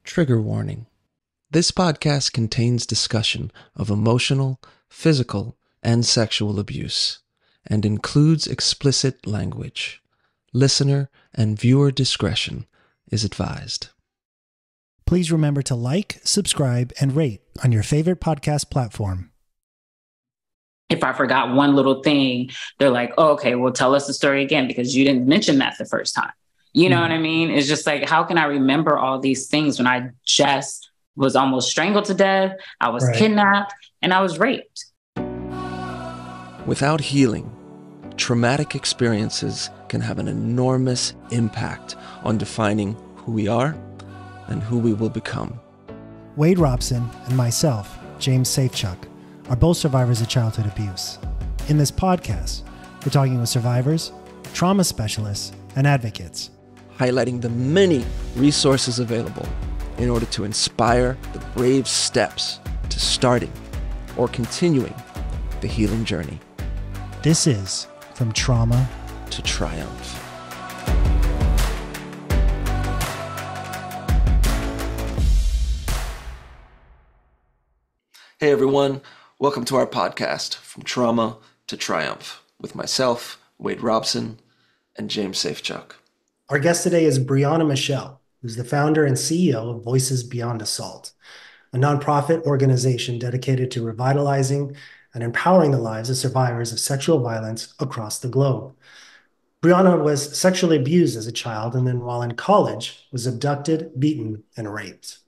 Trigger warning. This podcast contains discussion of emotional, physical, and sexual abuse, and includes explicit language. Listener and viewer discretion is advised. Please remember to like, subscribe, and rate on your favorite podcast platform. If I forgot one little thing, they're like, oh, okay, well, tell us the story again because you didn't mention that the first time. You know what I mean? It's just like, how can I remember all these things when I just was almost strangled to death, I was kidnapped, and I was raped? Without healing, traumatic experiences can have an enormous impact on defining who we are and who we will become. Wade Robson and myself, James Safechuck, are both survivors of childhood abuse. In this podcast, we're talking with survivors, trauma specialists, and advocates, highlighting the many resources available in order to inspire the brave steps to starting or continuing the healing journey. This is From Trauma to Triumph. Hey everyone, welcome to our podcast, From Trauma to Triumph, with myself, Wade Robson, and James Safechuck. Our guest today is Brianna Michelle, who's the founder and CEO of Voices Beyond Assault, a nonprofit organization dedicated to revitalizing and empowering the lives of survivors of sexual violence across the globe. Brianna was sexually abused as a child and then while in college was abducted, beaten, and raped.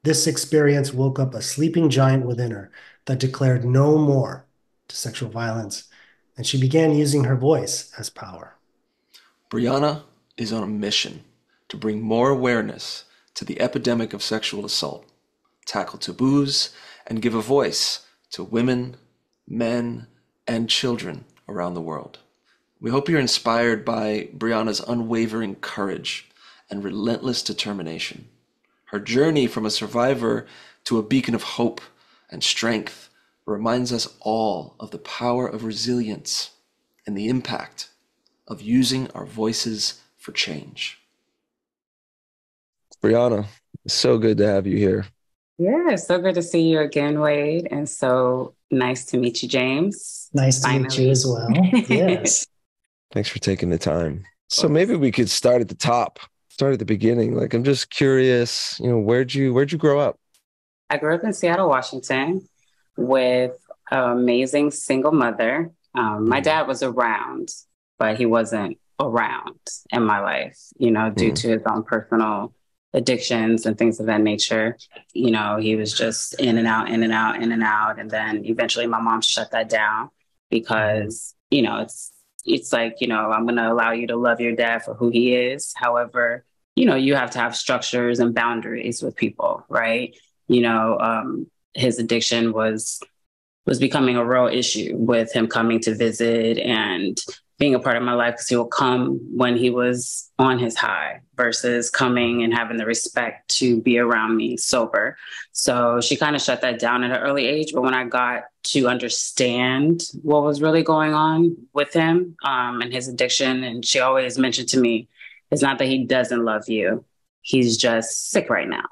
This experience woke up a sleeping giant within her that declared no more to sexual violence, and she began using her voice as power. Brianna is on a mission to bring more awareness to the epidemic of sexual assault, tackle taboos, and give a voice to women, men, and children around the world. We hope you're inspired by Brianna's unwavering courage and relentless determination. Her journey from a survivor to a beacon of hope and strength reminds us all of the power of resilience and the impact of using our voices for change. Brianna, it's so good to have you here. Yeah, it's so good to see you again, Wade. And so nice to meet you, James. Nice to meet you as well. Yes. Thanks for taking the time. So maybe we could start at the top, start at the beginning. Like, I'm just curious, where'd you grow up? I grew up in Seattle, Washington with an amazing single mother. My dad was around, but he wasn't around in my life, due to his own personal addictions and things of that nature. He was just in and out, in and out, in and out. And then eventually my mom shut that down because, it's like, I'm going to allow you to love your dad for who he is. However, you have to have structures and boundaries with people, right? His addiction was becoming a real issue with him coming to visit and being a part of my life because he would come when he was on his high versus coming and having the respect to be around me sober. So she kind of shut that down at an early age. But when I got to understand what was really going on with him and his addiction, and she always mentioned to me, it's not that he doesn't love you. He's just sick right now.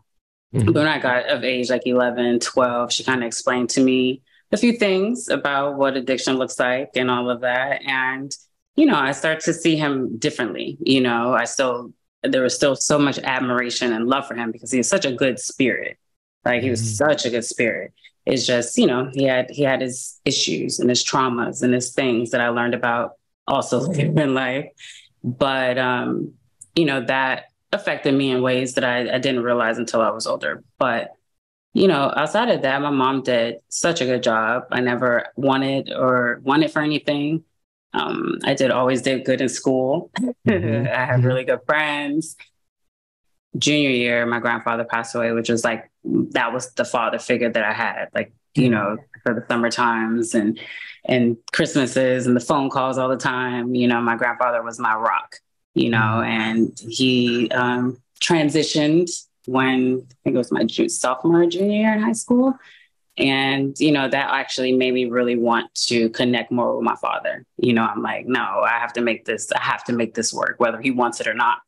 Mm-hmm. But when I got of age, like 11, 12, she kind of explained to me a few things about what addiction looks like and all of that. And I started to see him differently. There was still so much admiration and love for him because he was such a good spirit. Like he was such a good spirit. It's just, he had his issues and his traumas and his things that I learned about also later in life. But, that affected me in ways that I didn't realize until I was older. But, outside of that, my mom did such a good job. I never wanted for anything. I always did good in school. I had really good friends. Junior year, my grandfather passed away, which was like, that was the father figure that I had, like, for the summer times and Christmases and the phone calls all the time. My grandfather was my rock, and he transitioned when I think it was my sophomore, junior year in high school. And, that actually made me really want to connect more with my father. I'm like, no, I have to make this work, whether he wants it or not.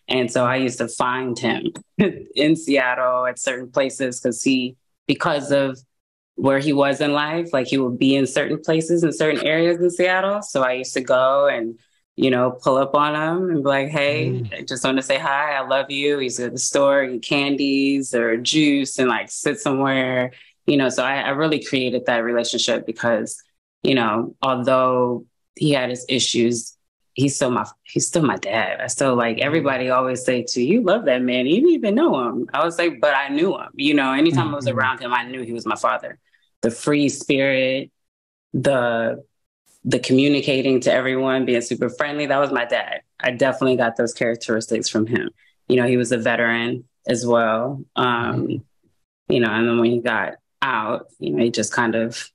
And so I used to find him in Seattle at certain places because of where he was in life, like he would be in certain places in certain areas in Seattle. So I used to go and, pull up on him and be like, hey, I just want to say hi. I love you. He's at the store, eat candies or juice and like sit somewhere, so I really created that relationship because, although he had his issues, he's still my dad. I still like everybody always say to you love that man. You didn't even know him. I was like, but I knew him, anytime I was around him, I knew he was my father. The free spirit, the communicating to everyone, being super friendly. That was my dad. I definitely got those characteristics from him. He was a veteran as well. And then when he got out, he just kind of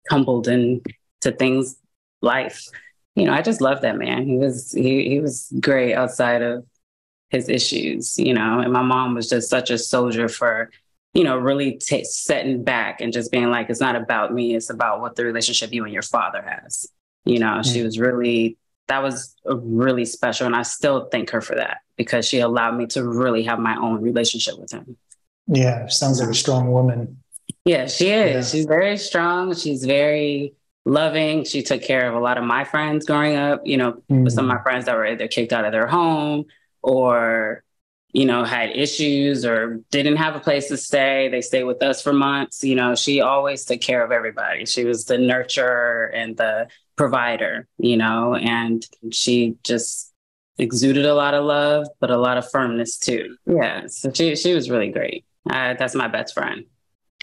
tumbled into things, life. I just love that man. He was great outside of his issues, and my mom was just such a soldier for, really setting back and just being like, it's not about me. It's about what the relationship you and your father has. She was that was really special. And I still thank her for that because she allowed me to really have my own relationship with him. Yeah. Sounds like a strong woman. Yeah, she is. Yeah. She's very strong. She's very loving. She took care of a lot of my friends growing up, with some of my friends that were either kicked out of their home or, had issues or didn't have a place to stay. They stayed with us for months. She always took care of everybody. She was the nurturer and the provider, and she just exuded a lot of love, but a lot of firmness too. Yeah. So she was really great. That's my best friend.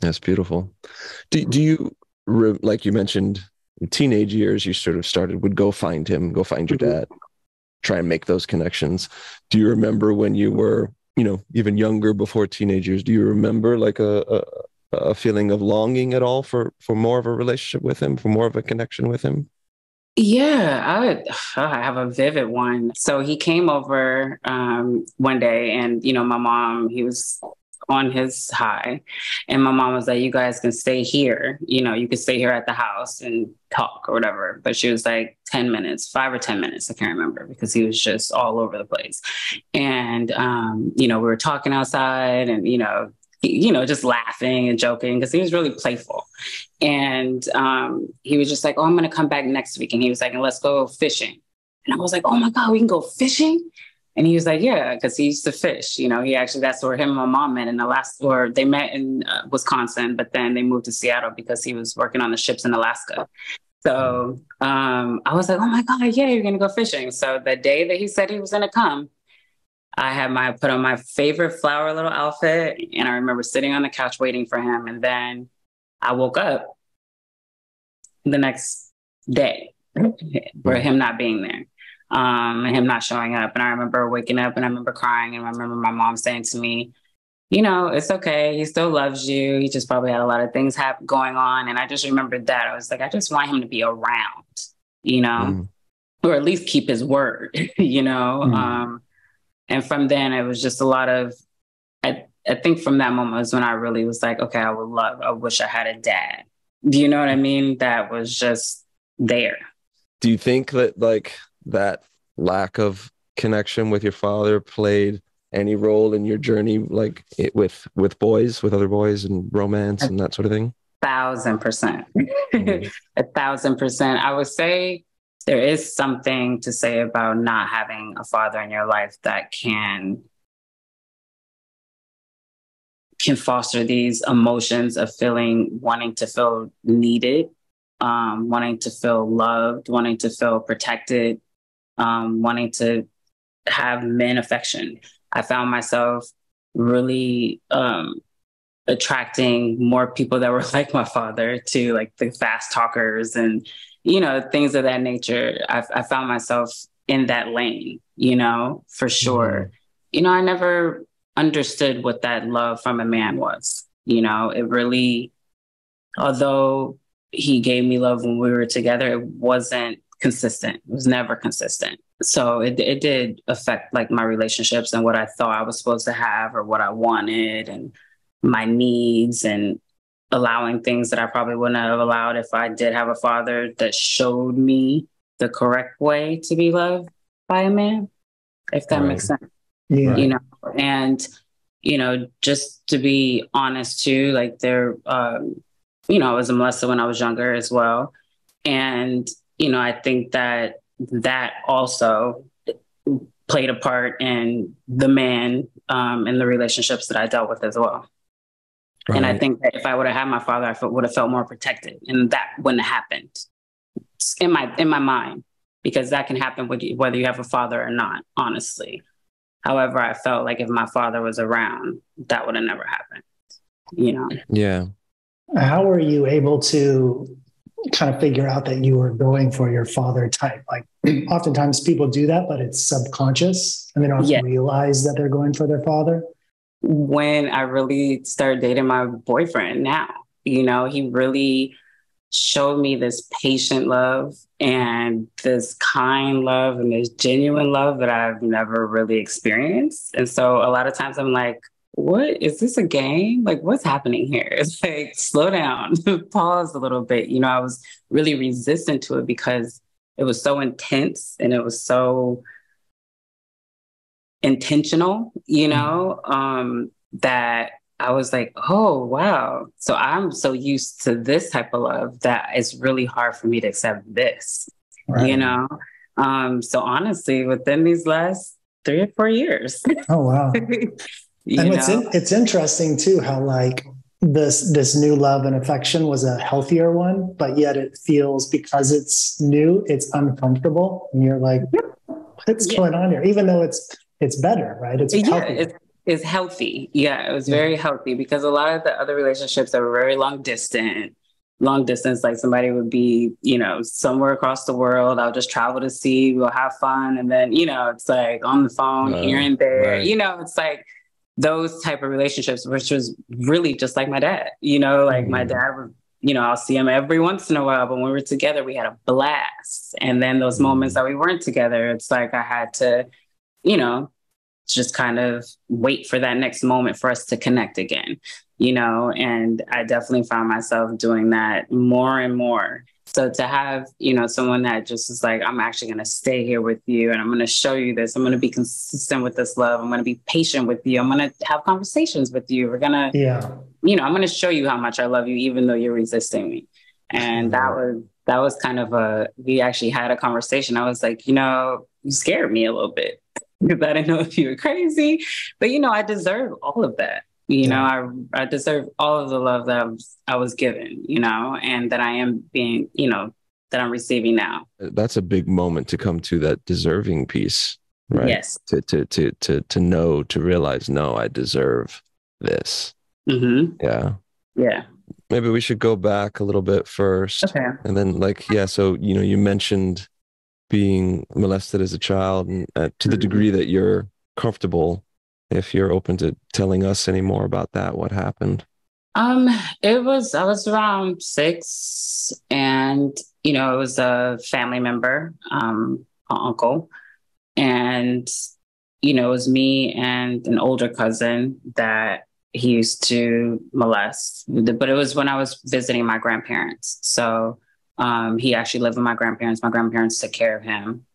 That's beautiful. Do you, like you mentioned, in teenage years, you sort of would go find him, go find your dad, try and make those connections. Do you remember when you were, even younger before teenage years, do you remember like a feeling of longing at all for more of a relationship with him, for more of a connection with him? Yeah, I have a vivid one. So he came over one day and, my mom, he was on his high and my mom was like, you guys can stay here. You can stay here at the house and talk or whatever. But she was like 10 minutes, 5 or 10 minutes. I can't remember because he was just all over the place. And, we were talking outside and, just laughing and joking because he was really playful. And he was just like, oh, I'm going to come back next week. And he was like, and let's go fishing. And I was like, oh my God, we can go fishing? And he was like, yeah, because he used to fish. He actually, that's where him and my mom met in Alaska, or they met in Wisconsin, but then they moved to Seattle because he was working on the ships in Alaska. So I was like, oh my God, yeah, you're going to go fishing. So the day that he said he was going to come, I put on my favorite flower little outfit. And I remember sitting on the couch waiting for him. And then I woke up the next day for him not being there. And him not showing up. And I remember waking up and I remember crying. And I remember my mom saying to me, it's okay. He still loves you. He just probably had a lot of things going on. And I just remembered that. I was like, I just want him to be around, or at least keep his word, and from then it was just a lot of, I think from that moment was when I really was like, okay, I wish I had a dad. Do you know what I mean? That was just there. Do you think that like that lack of connection with your father played any role in your journey, like with other boys and romance and that sort of thing? 1,000%. 1,000%. I would say there is something to say about not having a father in your life that can foster these emotions of wanting to feel needed, wanting to feel loved, wanting to feel protected, wanting to have men affection. I found myself really attracting more people that were like my father, to like the fast talkers and, things of that nature. I found myself in that lane, for sure. I never understood what that love from a man was. It really, although he gave me love when we were together, it wasn't consistent. It was never consistent. So it did affect like my relationships and what I thought I was supposed to have or what I wanted and my needs, and allowing things that I probably wouldn't have allowed if I did have a father that showed me the correct way to be loved by a man, if that makes sense. Yeah. you know, and, just to be honest too, like I was molested when I was younger as well. And, I think that also played a part in the man and the relationships that I dealt with as well. Right. And I think that if I would have had my father, I would have felt more protected, and that wouldn't have happened in my mind, because that can happen with you, whether you have a father or not, honestly. However, I felt like if my father was around, that would have never happened, Yeah. How were you able to kind of figure out that you were going for your father type? Like oftentimes people do that, but it's subconscious and they don't Yeah. realize that they're going for their father. When I really started dating my boyfriend now, he really showed me this patient love and this kind love and this genuine love that I've never really experienced. And so a lot of times I'm like, what is this, a game? Like, what's happening here? It's like, slow down, pause a little bit. I was really resistant to it because it was so intense and it was so intentional, that I was like, oh, wow. So I'm so used to this type of love that it's really hard for me to accept this, Right. So honestly, within these last 3 or 4 years. Oh, wow. And it's interesting too, how like this new love and affection was a healthier one, but yet it feels, because it's new, it's uncomfortable. And you're like, what's going on here? Even though it's better, right? It's healthier. It's healthy. Yeah, it was very healthy, because a lot of the other relationships that were very long distance, like somebody would be, somewhere across the world. I'll just travel to see, we'll have fun. And then, it's like on the phone here and there, right. It's like those type of relationships, which was really just like my dad, like my dad was, I'll see him every once in a while, but when we were together, we had a blast. And then those moments that we weren't together, it's like I had to, just kind of wait for that next moment for us to connect again, and I definitely found myself doing that more and more. So to have, someone that just is like, I'm actually going to stay here with you and I'm going to show you this. I'm going to be consistent with this love. I'm going to be patient with you. I'm going to have conversations with you. We're going to, I'm going to show you how much I love you, even though you're resisting me. And that was kind of we actually had a conversation. I was like, you scared me a little bit, because I didn't know if you were crazy, but I deserve all of that. I deserve all of the love that I was given, and that I am being, that I'm receiving now. That's a big moment to come to, that deserving piece, right? Yes. To know, to realize, no, I deserve this. Mm-hmm. Yeah. Yeah. Maybe we should go back a little bit first. Okay. And then so, you mentioned being molested as a child, and to the degree that you're comfortable, if you're open to telling us any more about that, what happened? I was around 6, and, it was a family member, an uncle, and, it was me and an older cousin that he used to molest, but it was when I was visiting my grandparents. So he actually lived with my grandparents. My grandparents took care of him.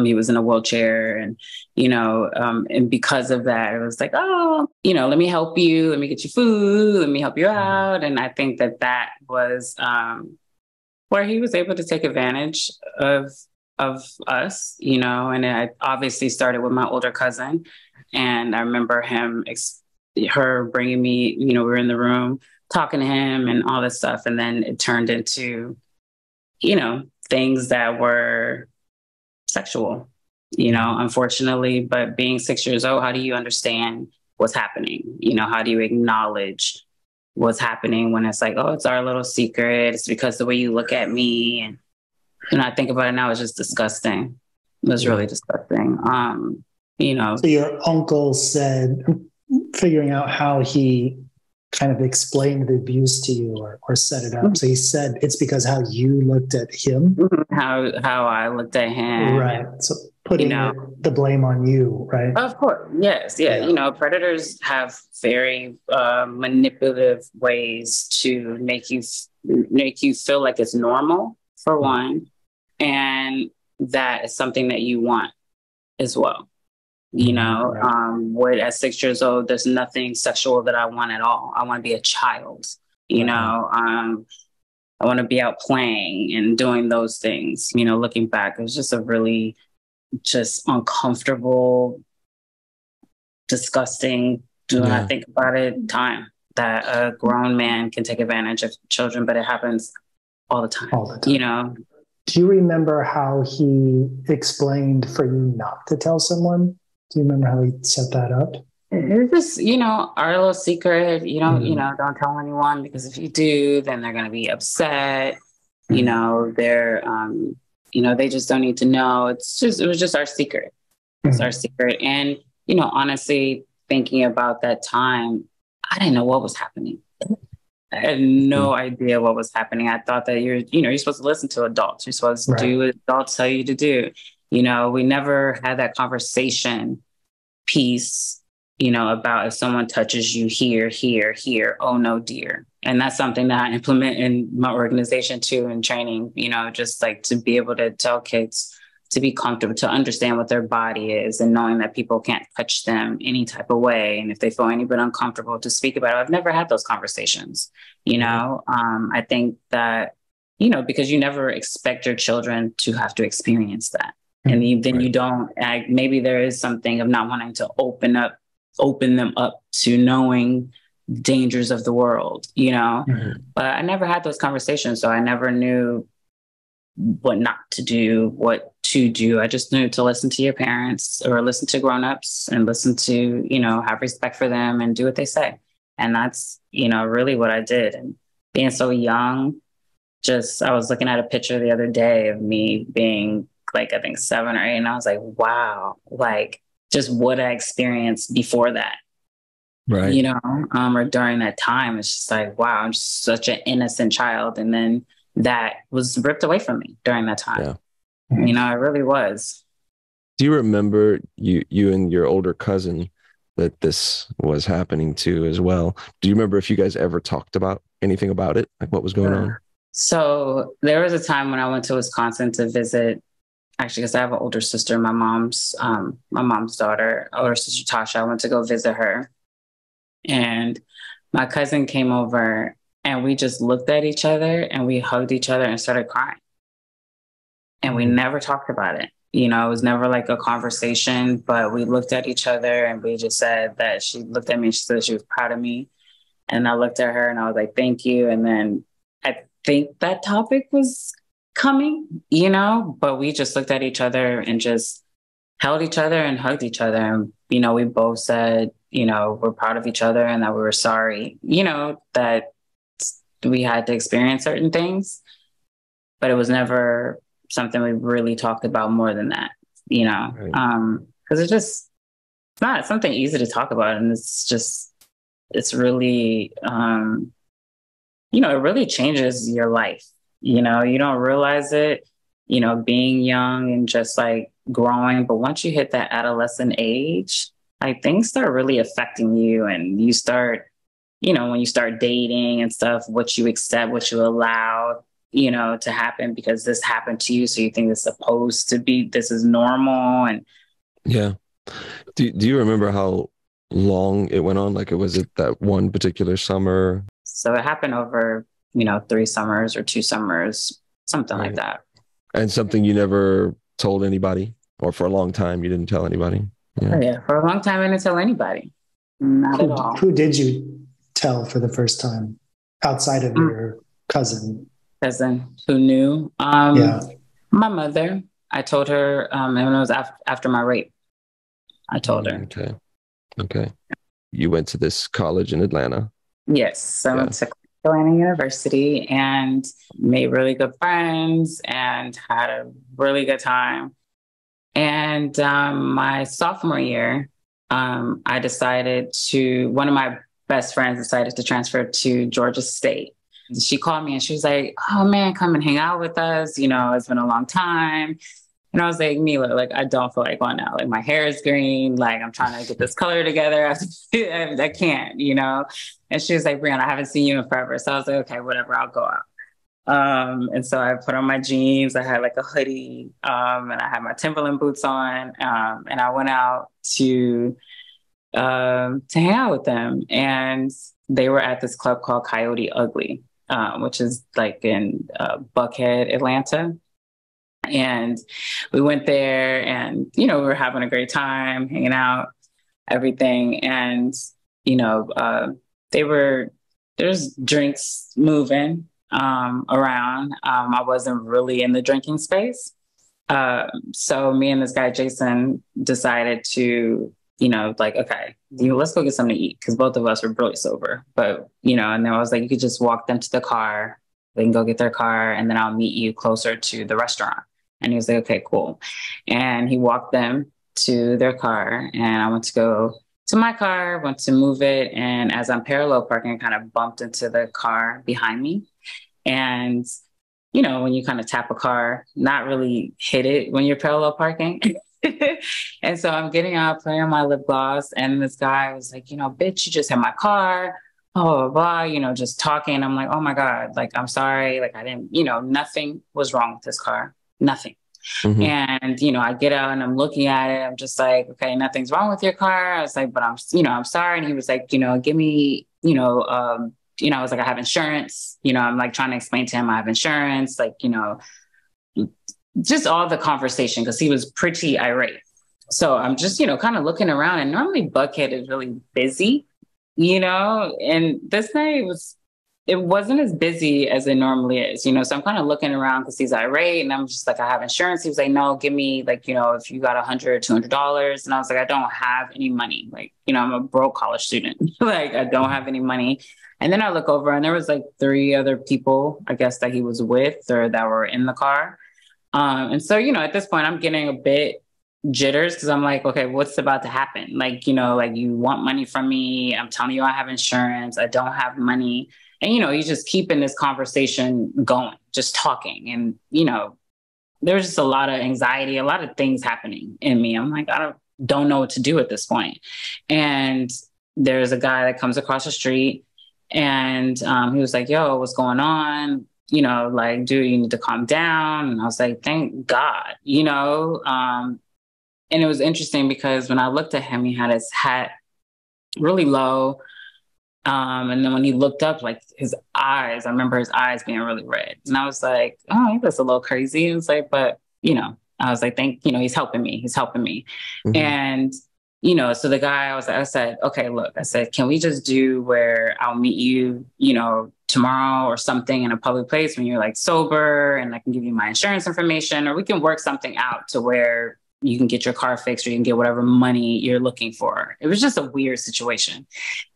He was in a wheelchair, and, and because of that, it was like, oh, let me help you. Let me get you food. Let me help you out. And I think that was where he was able to take advantage of us, and it obviously started with my older cousin. And I remember her bringing me, we were in the room talking to him and all this stuff. And then it turned into, things that were sexual, unfortunately. But being 6 years old, how do you understand what's happening? How do you acknowledge what's happening when it's like, oh, it's our little secret. It's because the way you look at me. And, I think about it now, it's just disgusting. It was really disgusting. So your uncle said, figuring out how he kind of explained the abuse to you, or set it up. So he said it's because how you looked at him. How I looked at him. Right. So putting the blame on you, right? Of course. Yes. Yeah. Predators have very manipulative ways to make you feel like it's normal, for one. And that is something that you want as well. At 6 years old, there's nothing sexual that I want at all. I want to be a child, I want to be out playing and doing those things. Looking back, it was just a really just uncomfortable, disgusting, do not think about it time that a grown man can take advantage of children, but it happens all the time. Do you remember how he explained for you not to tell someone? Do you remember how he set that up? It was just, our little secret, don't tell anyone, because if you do, then they're going to be upset. They're, they just don't need to know. It was just our secret. It's our secret. And, honestly, thinking about that time, I didn't know what was happening. I had no idea what was happening. I thought that you're supposed to listen to adults. You're supposed to do what adults tell you to do. We never had that conversation piece, about if someone touches you here, oh no, dear. And that's something that I implement in my organization too, in training, just like to be able to tell kids to be comfortable, to understand what their body is, and knowing that people can't touch them any type of way. And if they feel any bit uncomfortable, to speak about it. I've never had those conversations, I think that, because you never expect your children to have to experience that. And then you don't, maybe there is something of not wanting to open them up to knowing dangers of the world, but I never had those conversations. So I never knew what not to do, what to do. I just knew to listen to your parents, or listen to grownups, and listen to, have respect for them and do what they say. And that's, really what I did. And being so young, I was looking at a picture the other day of me being like, I think 7 or 8. And I was like, wow, like just what I experienced before that, right. Or during that time. It's just like, wow, I'm just such an innocent child. And then that was ripped away from me during that time. Yeah. It really was. Do you remember you and your older cousin that this was happening to as well? Do you remember if you guys ever talked about anything about it? Like what was going on? So there was a time when I went to Wisconsin to visit, actually, because I have an older sister, my mom's daughter, older sister Tasha. I went to go visit her. And my cousin came over, and we just looked at each other, and we hugged each other and started crying. And we never talked about it. It was never like a conversation, but we looked at each other, and we just said that she looked at me and she said she was proud of me. And I looked at her and I was like, thank you. And then I think that topic was coming, but we just looked at each other and just held each other and hugged each other. And, we both said, we're proud of each other, and that we were sorry, that we had to experience certain things, but it was never something we really talked about more than that, right. Because it's not something easy to talk about. And it's really, it really changes your life. You don't realize it, being young and just like growing. But once you hit that adolescent age, like things start really affecting you, and you start, when you start dating and stuff, what you accept, what you allow, to happen, because this happened to you. So you think it's supposed to be, this is normal. And yeah. Do you remember how long it went on? Like, was it that one particular summer? So it happened over, 3 summers or 2 summers, something like that. And something you never told anybody, or for a long time you didn't tell anybody? Yeah, for a long time I didn't tell anybody. Not at all. Who did you tell for the first time outside of your cousin? Cousin who knew? My mother. I told her, and it was after my rape. I told her. Okay. You went to this college in Atlanta. Yes. So I went to Atlanta University and made really good friends and had a really good time. And my sophomore year, one of my best friends decided to transfer to Georgia State. She called me and she was like, oh man, come and hang out with us. It's been a long time. And I was like, Mila, like, I don't feel like going out. Like, my hair is green. Like, I'm trying to get this color together. I can't, And she was like, Brianna, I haven't seen you in forever. So I was like, okay, whatever, I'll go out. And so I put on my jeans, I had like a hoodie, and I had my Timberland boots on, and I went out to hang out with them. And they were at this club called Coyote Ugly, which is like in Buckhead, Atlanta. And we went there and, we were having a great time, hanging out, everything. And, there's drinks moving around. I wasn't really in the drinking space. So me and this guy, Jason, decided to, okay, let's go get something to eat, because both of us were really sober. But, and then I was like, you could just walk them to the car. They can go get their car, and then I'll meet you closer to the restaurant. And he was like, okay, cool. And he walked them to their car, and I went to go to my car, went to move it. And as I'm parallel parking, I kind of bumped into the car behind me. And, when you kind of tap a car, not really hit it when you're parallel parking. And so I'm getting out, putting on my lip gloss. And this guy was like, bitch, you just hit my car. Oh, blah, just talking. I'm like, oh my God, like, I'm sorry. Like, I didn't, nothing was wrong with this car. Nothing. Mm-hmm. And, I get out and I'm looking at it. I'm just like, okay, nothing's wrong with your car. I was like, but I'm sorry. And he was like, give me, I was like, I have insurance, I'm like trying to explain to him I have insurance, like, just all the conversation, because he was pretty irate. So I'm just, kind of looking around, and normally Buckhead is really busy, and this night it wasn't as busy as it normally is, so I'm kind of looking around because he's irate, and I'm just like, I have insurance. He was like, no, give me like, if you got $100, $200. And I was like, I don't have any money. Like, I'm a broke college student. Like, I don't have any money. And then I look over, and there was like 3 other people, I guess, that he was with or that were in the car. And so, at this point I'm getting a bit jitters, because I'm like, okay, what's about to happen? Like, like, you want money from me. I'm telling you, I have insurance. I don't have money. And, he's just keeping this conversation going, just talking. And, there's just a lot of anxiety, a lot of things happening in me. I'm like, I don't know what to do at this point. And there's a guy that comes across the street, and he was like, yo, what's going on? Like, dude, you need to calm down. And I was like, thank God, and it was interesting because when I looked at him, he had his hat really low. And then when he looked up, like, his eyes, I remember his eyes being really red. And I was like, oh, that's a little crazy. And it's like, but, I was like, he's helping me. He's helping me. Mm-hmm. And, so the guy, I said, okay, look, I said, can we just do where I'll meet you, tomorrow or something in a public place when you're like sober, and I can give you my insurance information, or we can work something out to where you can get your car fixed, or you can get whatever money you're looking for. It was just a weird situation.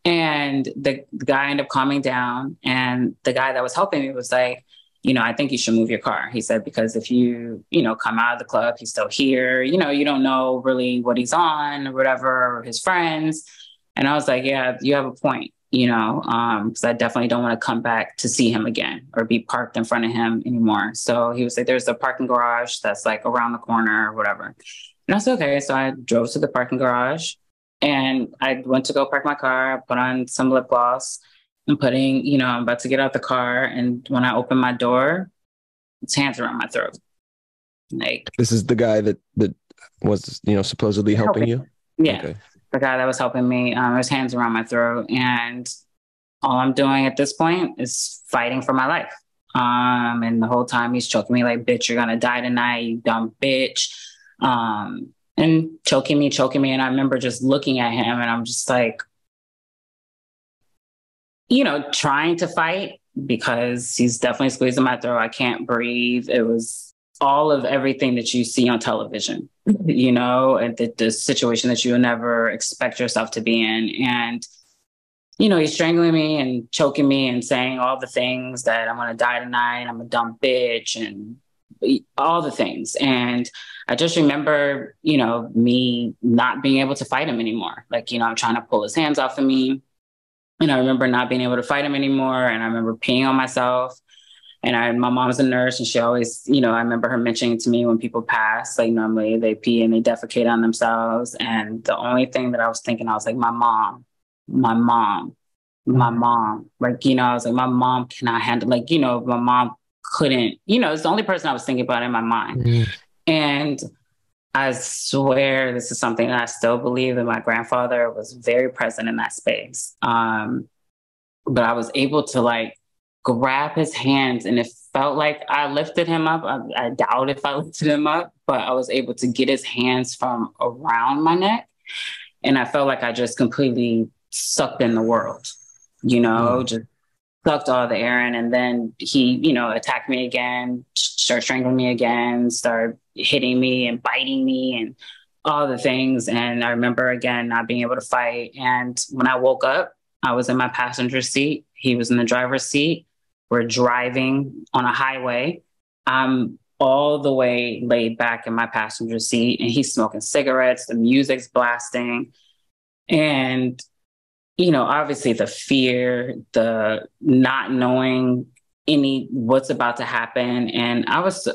And the guy ended up calming down, and the guy that was helping me was like, I think you should move your car. He said, because if you, come out of the club, he's still here, you don't know really what he's on or whatever, or his friends. And I was like, yeah, you have a point, because I definitely don't want to come back to see him again or be parked in front of him anymore. So he was like, there's a parking garage that's like around the corner or whatever. And I said, okay. So I drove to the parking garage, and I went to go park my car, I put on some lip gloss, and putting, I'm about to get out the car. And when I opened my door, his hands around my throat. Like, this is the guy that was, supposedly helping you? Yeah. Okay. The guy that was helping me, his hands around my throat. And all I'm doing at this point is fighting for my life. And the whole time he's choking me like, bitch, you're going to die tonight, you dumb bitch. And choking me. And I remember just looking at him, and I'm just like, trying to fight, because he's definitely squeezing my throat. I can't breathe. It was all of everything that you see on television, and the situation that you would never expect yourself to be in. And, he's strangling me and choking me and saying all the things that I'm going to die tonight, I'm a dumb bitch, and all the things. And I just remember, me not being able to fight him anymore. Like, I'm trying to pull his hands off of me. And I remember not being able to fight him anymore. And I remember peeing on myself. And my mom's a nurse, and she always, I remember her mentioning to me when people pass, like, normally they pee and they defecate on themselves. And the only thing that I was thinking, I was like, my mom, like, I was like, my mom cannot handle, like, my mom couldn't, it's the only person I was thinking about in my mind. And I swear this is something that I still believe that my grandfather was very present in that space. But I was able to like grab his hands, and it felt like I lifted him up. I doubt if I lifted him up, but I was able to get his hands from around my neck. And I felt like I just completely sucked in the world, just sucked all the air in. And then he, attacked me again, started strangling me again, started hitting me and biting me and all the things. And I remember again, not being able to fight. And when I woke up, I was in my passenger seat. He was in the driver's seat. We're driving on a highway. I'm all the way laid back in my passenger seat, and he's smoking cigarettes. The music's blasting. And, obviously the fear, the not knowing what's about to happen. And I was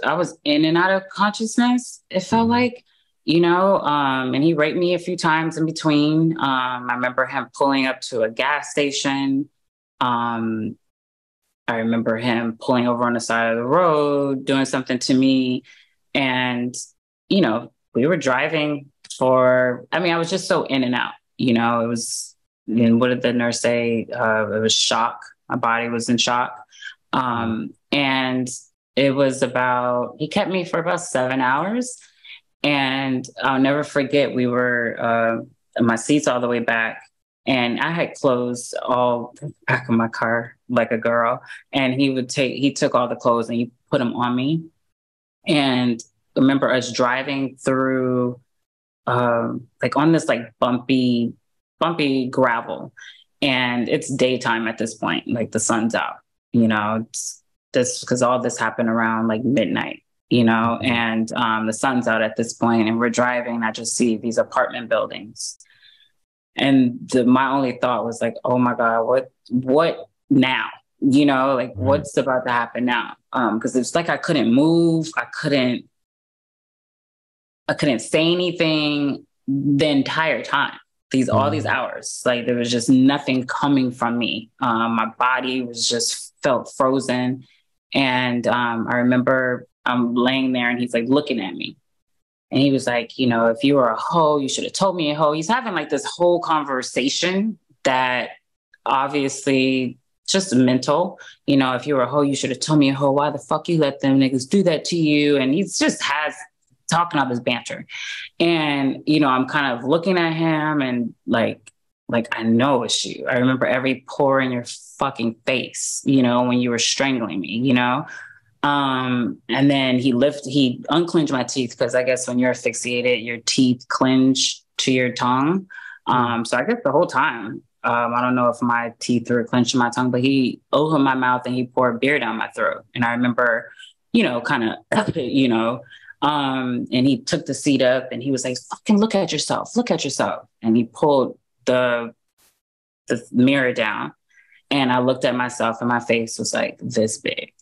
in and out of consciousness. It felt like, and he raped me a few times in between. I remember him pulling up to a gas station. I remember him pulling over on the side of the road, doing something to me. And, we were driving I was just so in and out, it was, and what did the nurse say? It was shock. My body was in shock. And it was he kept me for about 7 hours. And I'll never forget, we were, my seat's all the way back, and I had clothes all the back of my car like a girl. And he took all the clothes and he put them on me. And I remember us driving through, like on this like bumpy gravel, and it's daytime at this point, like the sun's out, it's this, because all this happened around like midnight, and the sun's out at this point, and we're driving, and I just see these apartment buildings. And my only thought was like, oh my God, what now? What's about to happen now? Because it's like I couldn't move. I couldn't say anything the entire time. All these hours, like there was just nothing coming from me. My body was just felt frozen. And I remember I'm laying there, and he's like looking at me. And he was like, if you were a hoe, you should have told me a hoe. He's having like this whole conversation that obviously just mental. If you were a hoe, you should have told me a hoe. Why the fuck you let them niggas do that to you? And he's just talking all this banter. And, I'm kind of looking at him, and like I know it's you. I remember every pore in your fucking face, when you were strangling me, and then he unclenched my teeth, because I guess when you're asphyxiated, your teeth clench to your tongue. So I guess the whole time, I don't know if my teeth were clenched in my tongue, but he opened my mouth and he poured beer down my throat. And I remember, and he took the seat up, and he was like, fucking look at yourself. And he pulled the mirror down, and I looked at myself, and my face was like this big.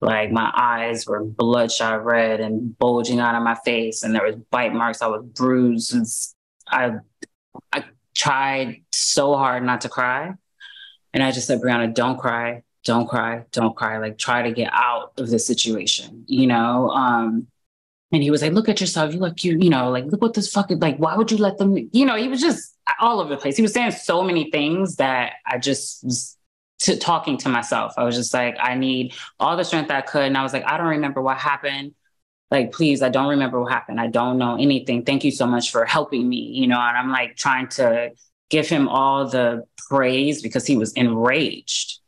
Like my eyes were bloodshot red and bulging out of my face, and there was bite marks. I was bruised. I tried so hard not to cry. And I just said, Brianna, don't cry. Like, try to get out of this situation, And he was like, look at yourself. You look cute, like, look what this fucking, like, why would you let them, he was just all over the place. He was saying so many things that I just was talking to myself. I was just like, I need all the strength I could. And I was like, I don't remember what happened. Like, please, I don't remember what happened. I don't know anything. Thank you so much for helping me, and I'm like trying to give him all the praise, because he was enraged,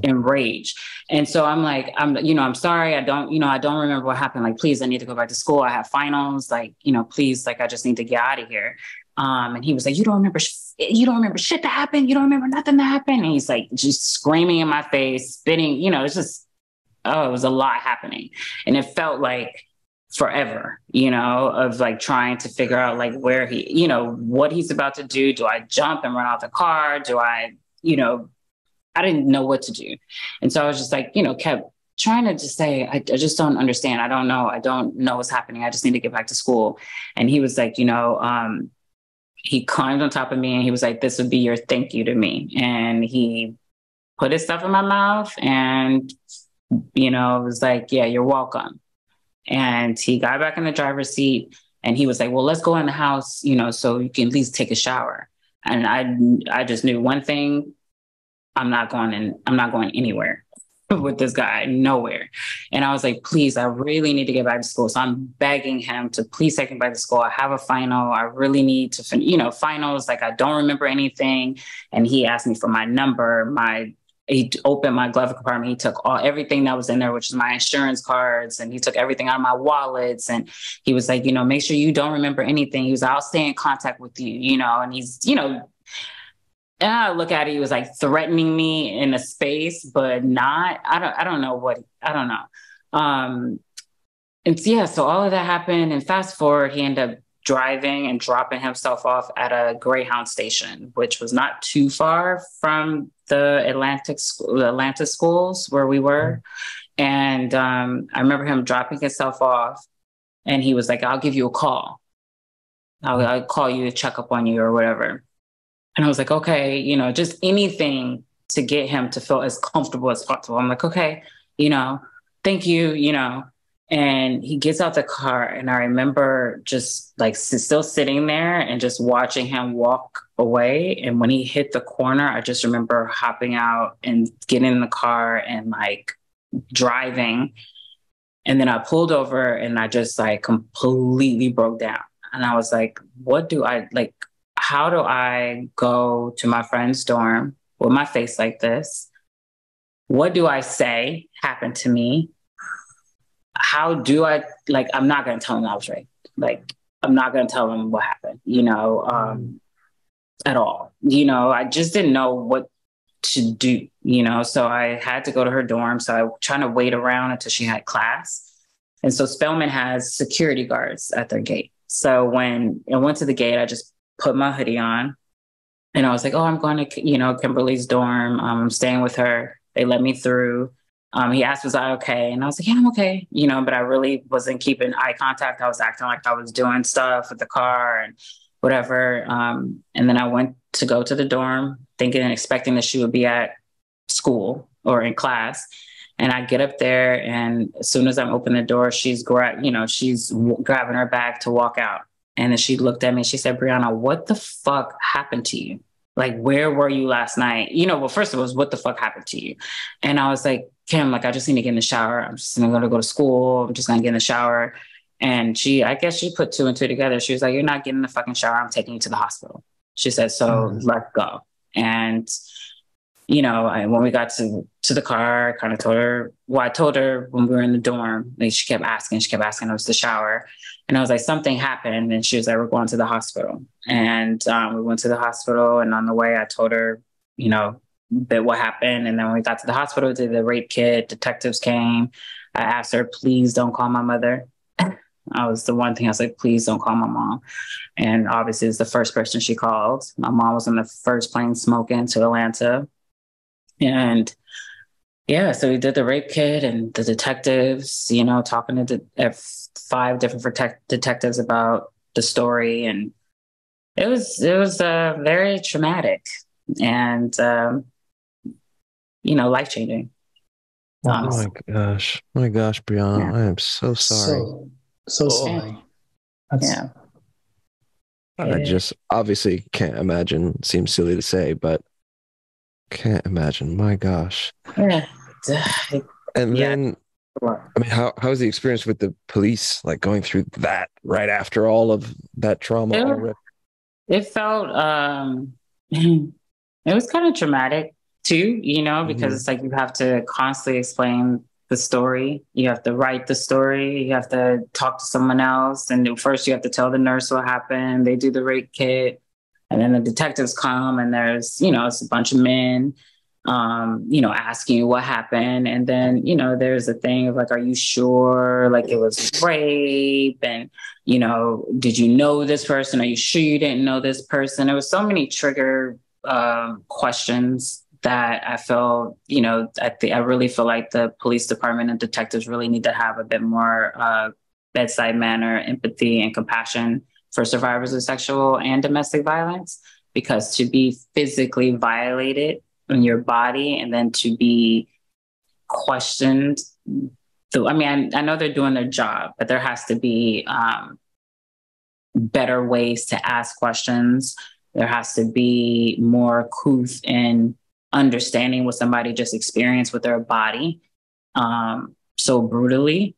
enraged. And so I'm like, I'm sorry. I don't remember what happened. Like, please, I need to go back to school. I have finals. Like, please, like, I just need to get out of here. And he was like, you don't remember shit that happened. You don't remember nothing that happened. And he's like, just screaming in my face, spitting, it's just, it was a lot happening. And it felt like forever, of like trying to figure out like where he, what he's about to do. Do I jump and run out the car? Do I, I didn't know what to do. And so I was just like, kept trying to just say, I just don't understand. I don't know. I don't know what's happening. I just need to get back to school. And he was like, he climbed on top of me, and he was like, this would be your thank you to me. And he put his stuff in my mouth and It was like, yeah, you're welcome. And he got back in the driver's seat and he was like, well, let's go in the house, so you can at least take a shower. And I just knew one thing, I'm not going anywhere with this guy, nowhere. And I was like, please, I really need to get back to school. So I'm begging him to please take me back to school. I have a final. I really need to, finals. Like, I don't remember anything. And he asked me for my number, he opened my glove compartment. He took everything that was in there, which is my insurance cards. And he took everything out of my wallets. And he was like, make sure you don't remember anything. He was like, I'll stay in contact with you, and he's, and I look at it, he was like threatening me in a space, but not, I don't know. And yeah, so all of that happened, and fast forward, he ended up driving and dropping himself off at a Greyhound station, which was not too far from the Atlanta schools where we were. And I remember him dropping himself off, and he was like, I'll give you a call. I'll call you to check up on you or whatever. And I was like, okay, just anything to get him to feel as comfortable as possible. I'm like, okay, thank you, And he gets out the car, and I remember just like still sitting there and just watching him walk away. And when he hit the corner, I just remember hopping out and getting in the car and like driving. And then I pulled over and I just like completely broke down. And I was like, how do I go to my friend's dorm with my face like this? What do I say happened to me? How do I, I'm not going to tell him I was raped. I'm not going to tell him what happened, at all. I just didn't know what to do, so I had to go to her dorm. So I was trying to wait around until she had class. And so Spelman has security guards at their gate. So when I went to the gate, I just put my hoodie on and I was like, oh, I'm going to, Kimberly's dorm. I'm staying with her. They let me through. He asked, was I okay? And I was like, yeah, I'm okay. But I really wasn't keeping eye contact. I was acting like I was doing stuff with the car and whatever. And then I went to go to the dorm thinking and expecting that she would be at school or in class. And I get up there, and as soon as I'm opening the door, she's grabbing her bag to walk out. And then she looked at me and she said, Brianna, what the fuck happened to you? Like, where were you last night? Well, first of all, what the fuck happened to you? And I was like, Kim, I just need to get in the shower. I'm just going to go to school. I'm just going to get in the shower. And I guess she put two and two together. She was like, you're not getting in the fucking shower. I'm taking you to the hospital. She said, so let's go. And, when we got to the car, I kind of told her, I told her when we were in the dorm, she kept asking, it was the shower. And I was like, something happened. And she was like, we're going to the hospital. And we went to the hospital. And on the way, I told her, what happened. And then when we got to the hospital, did the rape kit, detectives came. I asked her, please don't call my mother. I was the one thing I was like, please don't call my mom. And obviously it's the first person she called. My mom was on the first plane smoking to Atlanta. And yeah, so we did the rape kit and the detectives, talking to 5 different detectives about the story. And it was very traumatic and, life-changing. Oh my gosh, Brianna, yeah. I am so sorry. So sorry. Yeah. I just obviously can't imagine. Seems silly to say, but can't imagine. My gosh. Yeah. And then, I mean, how was the experience with the police? Like going through that right after all of that trauma already? It felt, it was kind of traumatic too, because it's like you have to constantly explain the story. You have to write the story. You have to talk to someone else. And first you have to tell the nurse what happened. They do the rape kit. And then the detectives come and there's, it's a bunch of men, asking you what happened. And then, there's a thing of like, are you sure? Like it was rape and, did you know this person? Are you sure you didn't know this person? There was so many trigger questions that I felt, I really feel like the police department and detectives really need to have a bit more bedside manner, empathy, and compassion for survivors of sexual and domestic violence, because to be physically violated in your body and then to be questioned. I mean, I know they're doing their job, but there has to be better ways to ask questions. There has to be more couth in understanding what somebody just experienced with their body so brutally,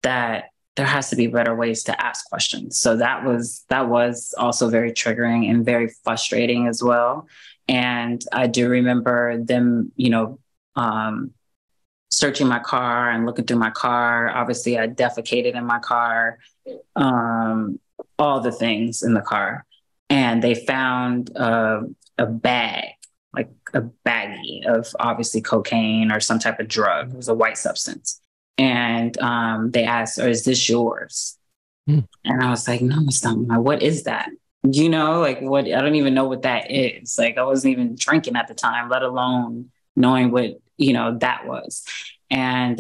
that there has to be better ways to ask questions. So that was also very triggering and very frustrating as well. And I do remember them, searching my car and looking through my car. Obviously, I defecated in my car, all the things in the car. And they found a bag, like a baggie of obviously cocaine or some type of drug. It was a white substance. And they asked, is this yours? And I was like, no, it's not mine. What is that? What? I don't even know what that is. Like, I wasn't even drinking at the time, let alone knowing what, that was. And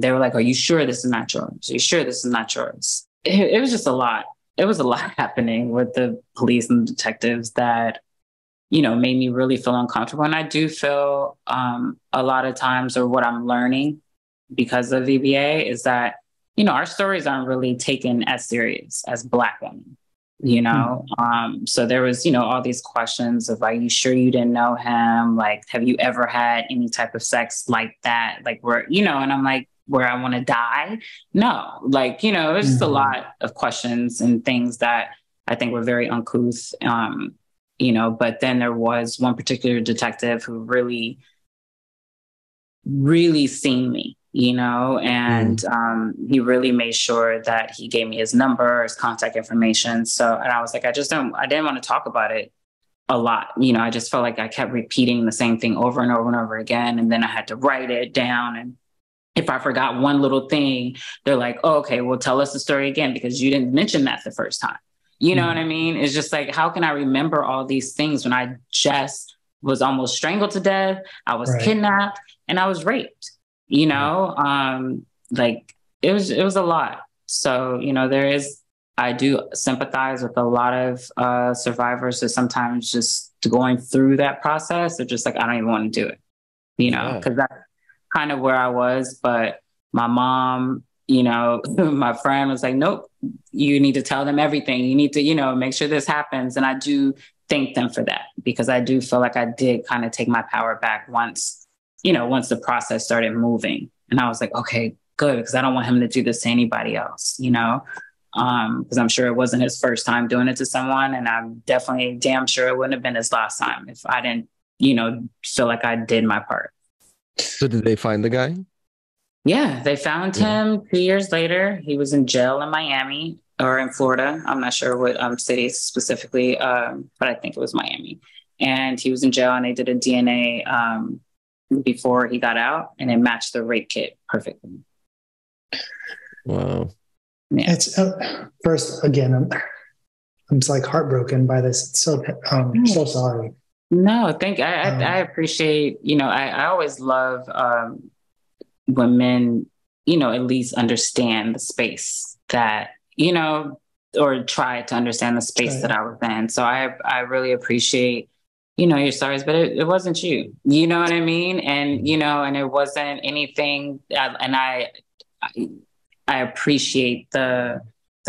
they were like, are you sure this is not yours? Are you sure this is not yours? It was just a lot. It was a lot happening with the police and detectives that, made me really feel uncomfortable. And I do feel a lot of times, or what I'm learning because of VBA, is that, our stories aren't really taken as serious as Black women, So there was, all these questions of, are you sure you didn't know him? Like, have you ever had any type of sex like that? Like, where, and I'm like, where I want to die? No, like, it's just a lot of questions and things that I think were very uncouth, but then there was one particular detective who really, really seen me, and he really made sure that he gave me his number, his contact information. So, and I was like, I didn't want to talk about it a lot. I just felt like I kept repeating the same thing over and over and over again. And then I had to write it down. And if I forgot one little thing, they're like, oh, okay, well, tell us the story again, because you didn't mention that the first time. You know what I mean? It's just like, how can I remember all these things when I just was almost strangled to death? I was kidnapped and I was raped, like it was a lot. So, I do sympathize with a lot of survivors who sometimes just going through that process. They're just like, I don't even want to do it, because that's kind of where I was. But my mom, my friend was like, nope, you need to tell them everything. You need to, make sure this happens. And I do thank them for that, because I do feel like I did kind of take my power back once the process started moving. And I was like, okay, good, because I don't want him to do this to anybody else, because I'm sure it wasn't his first time doing it to someone. And I'm definitely damn sure it wouldn't have been his last time if I didn't, feel like I did my part. So did they find the guy? Yeah, they found him 2 years later. He was in jail in Miami or in Florida. I'm not sure what city specifically, but I think it was Miami. And he was in jail, and they did a DNA before he got out, and it matched the rape kit perfectly. Wow. Yeah. It's first, again, I'm just like heartbroken by this. It's so sorry. No, I appreciate, I always love when men, at least understand the space that, or try to understand the space that I was in. So I really appreciate, your stories, but it wasn't you, you know what I mean? And, and it wasn't anything, and I appreciate the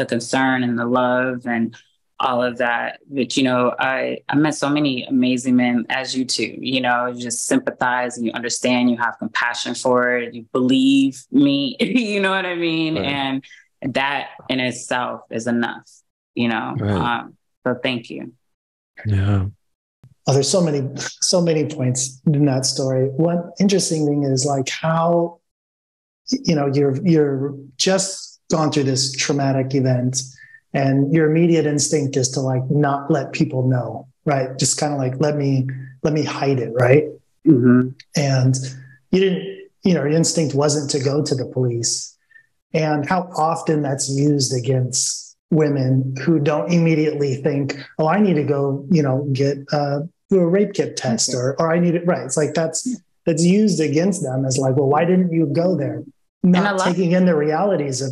concern and the love and all of that. But, I met so many amazing men, as you too, you just sympathize and you understand, you have compassion for it, you believe me, you know what I mean? Right. And that in itself is enough, Right. So thank you. Yeah. Oh, there's so many points in that story. One interesting thing is like how, you're just gone through this traumatic event, and your immediate instinct is to like not let people know, right? Just kind of like let me hide it, right? Mm-hmm. And you didn't, your instinct wasn't to go to the police, and how often that's used against women who don't immediately think, oh, I need to go, get do a rape kit test, or I need it. Right. It's like that's used against them as like, well, why didn't you go there? Not taking in the realities of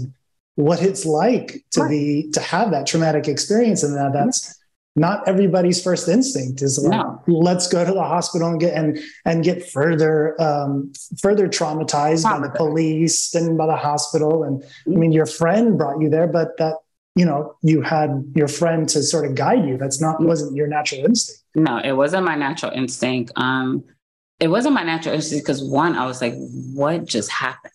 what it's like to have that traumatic experience. And that's not everybody's first instinct is like, No. let's go to the hospital and get further traumatized by the police and by the hospital. And I mean, your friend brought you there, but that, you had your friend to sort of guide you. Wasn't your natural instinct. No, it wasn't my natural instinct. It wasn't my natural instinct because one, I was like, what just happened?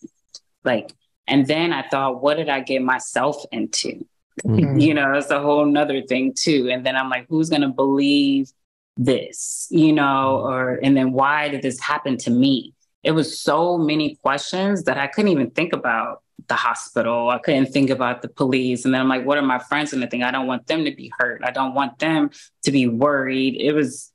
Like, and then I thought, what did I get myself into? It's a whole nother thing too. And then I'm like, who's going to believe this, and then why did this happen to me? It was so many questions that I couldn't even think about the hospital. I couldn't think about the police. And then I'm like, what are my friends going to think? I don't want them to be hurt. I don't want them to be worried. It was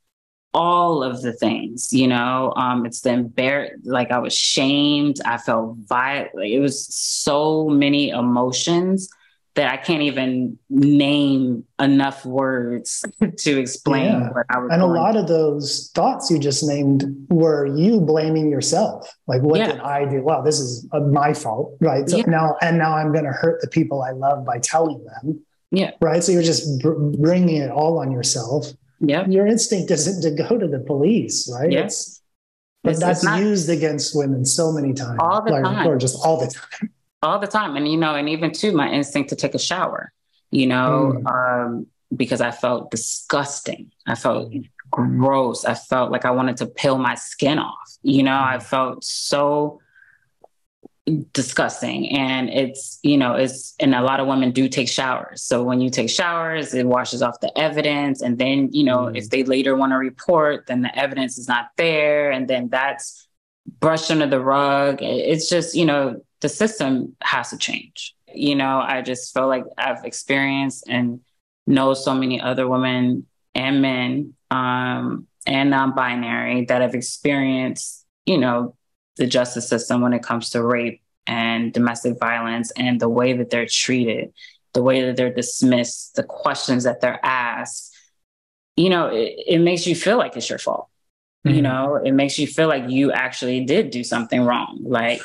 all of the things, it's the like I was shamed. I felt violent. It was so many emotions that I can't even name enough words to explain what I was And doing. A lot of those thoughts you just named were you blaming yourself. Like, what did I do? Well, this is my fault, right? So now I'm going to hurt the people I love by telling them. Yeah. Right. So you're just bringing it all on yourself. Yeah. Your instinct isn't to go to the police, right? Yes. But that's used against women so many times. All the time. Or just all the time. All the time. And, and even too, my instinct to take a shower, because I felt disgusting. I felt gross. I felt like I wanted to peel my skin off. I felt so disgusting. And and a lot of women do take showers. So when you take showers, it washes off the evidence. And then, if they later want to report, then the evidence is not there. And then that's brushed under the rug. It's just, the system has to change. I just feel like I've experienced and know so many other women and men and non-binary that have experienced, the justice system when it comes to rape and domestic violence and the way that they're treated, the way that they're dismissed, the questions that they're asked. It makes you feel like it's your fault. It makes you feel like you actually did do something wrong. Like,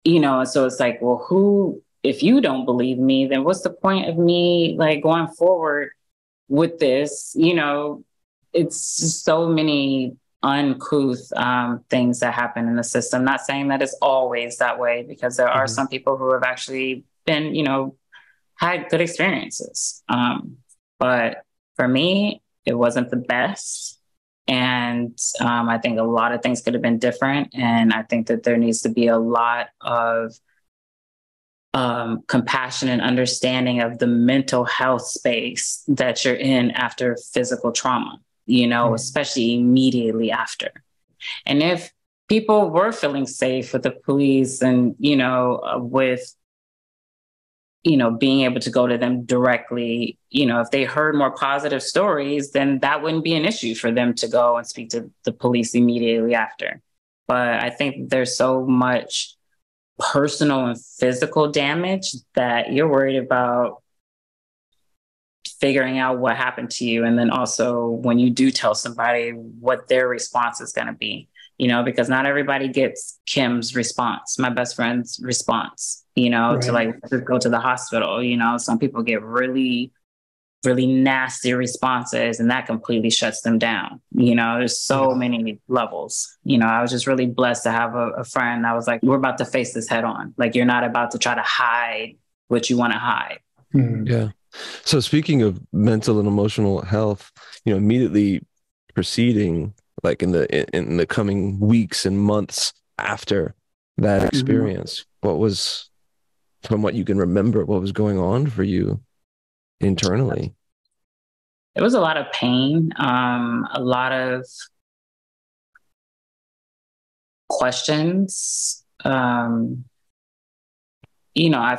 and so it's like, well, if you don't believe me, then what's the point of me like going forward with this? It's just so many uncouth things that happen in the system. Not saying that it's always that way, because there are some people who have actually been, had good experiences. But for me, it wasn't the best. And I think a lot of things could have been different. And I think that there needs to be a lot of compassion and understanding of the mental health space that you're in after physical trauma, especially immediately after. And if people were feeling safe with the police and, with being able to go to them directly, if they heard more positive stories, then that wouldn't be an issue for them to go and speak to the police immediately after. But I think there's so much personal and physical damage that you're worried about figuring out what happened to you. And then also when you do tell somebody, what their response is going to be, because not everybody gets Kim's response, my best friend's response, right. To like just go to the hospital. Some people get really, really nasty responses and that completely shuts them down. There's so many levels. I was just really blessed to have a friend that was like, we're about to face this head on. Like, you're not about to try to hide what you want to hide. Yeah. So speaking of mental and emotional health, immediately preceding, like in the coming weeks and months after that experience, what was, from what you can remember, what was going on for you internally? It was a lot of pain, a lot of questions. I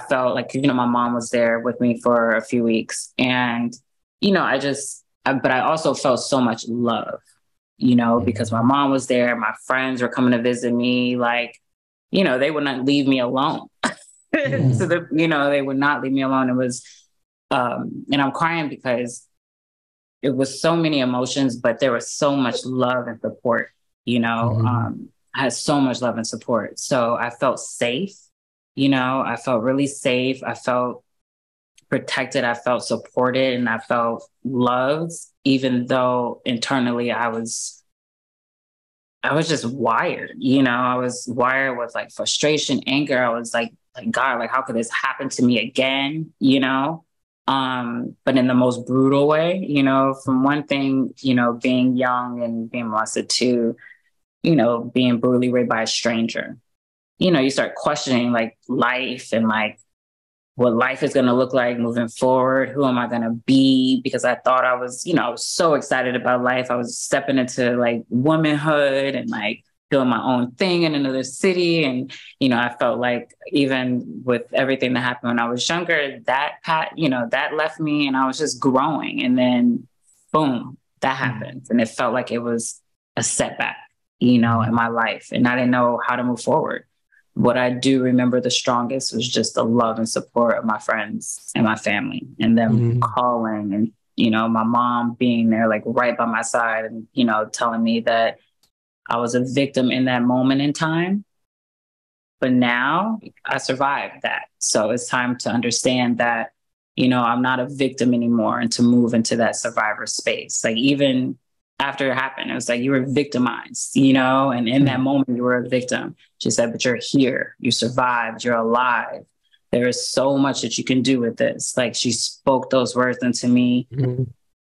felt like, my mom was there with me for a few weeks, and, but I also felt so much love, because my mom was there, my friends were coming to visit me, like, they would not leave me alone. So they would not leave me alone. It was, and I'm crying because it was so many emotions, but there was so much love and support, I had so much love and support. So I felt safe, I felt really safe. I felt protected. I felt supported and I felt loved, even though internally I was just wired, I was wired with like frustration, anger. I was like, God, like, how could this happen to me again? But in the most brutal way, from one thing, being young and being molested to, being brutally raped by a stranger. You start questioning like life and like what life is going to look like moving forward. Who am I going to be? Because I thought I was so excited about life. I was stepping into like womanhood and like doing my own thing in another city. And, I felt like even with everything that happened when I was younger, that left me and I was just growing. And then boom, that happened. And it felt like it was a setback, in my life. And I didn't know how to move forward. What I do remember the strongest was just the love and support of my friends and my family and them calling and, my mom being there like right by my side and, telling me that I was a victim in that moment in time. But now I survived that. So it's time to understand that, I'm not a victim anymore and to move into that survivor space. Like even after it happened, it was like, you were victimized, and in that moment you were a victim. She said, but you're here, you survived, you're alive. There is so much that you can do with this. Like she spoke those words into me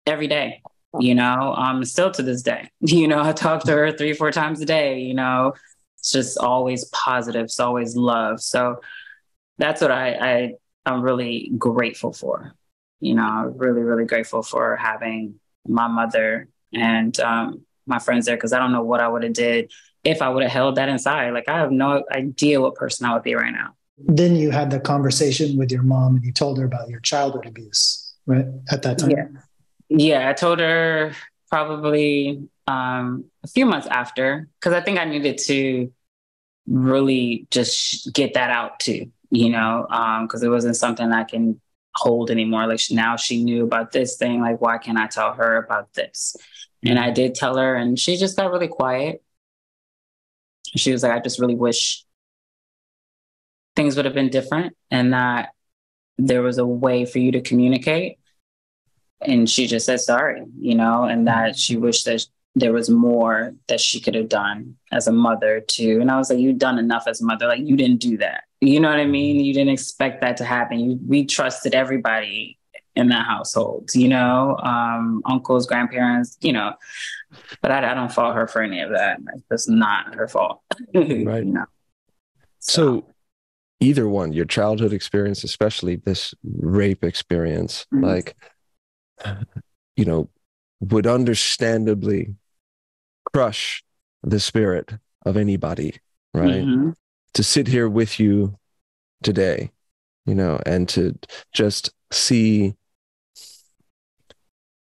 every day, still to this day, I talk to her 3-4 times a day, it's just always positive. It's always love. So that's what I'm really grateful for, really, really grateful for having my mother and my friends there, because I don't know what I would have did if I would have held that inside. Like I have no idea what person I would be right now. Then you had the conversation with your mom and you told her about your childhood abuse, right? At that time? Yeah, I told her probably a few months after, because I think I needed to really just get that out too, because it wasn't something I can hold anymore. Like now she knew about this thing. Like, why can't I tell her about this? And I did tell her, and she just got really quiet. She was like, I just really wish things would have been different and that there was a way for you to communicate. And she just said sorry, and that she wished that there was more that she could have done as a mother too. And I was like, you've done enough as a mother. Like you didn't do that. You know what I mean? You didn't expect that to happen. We trusted everybody in that household, uncles, grandparents, but I don't fault her for any of that. That's not her fault. Right. So either one, your childhood experience, especially this rape experience, like, would understandably crush the spirit of anybody, right? To sit here with you today, and to just see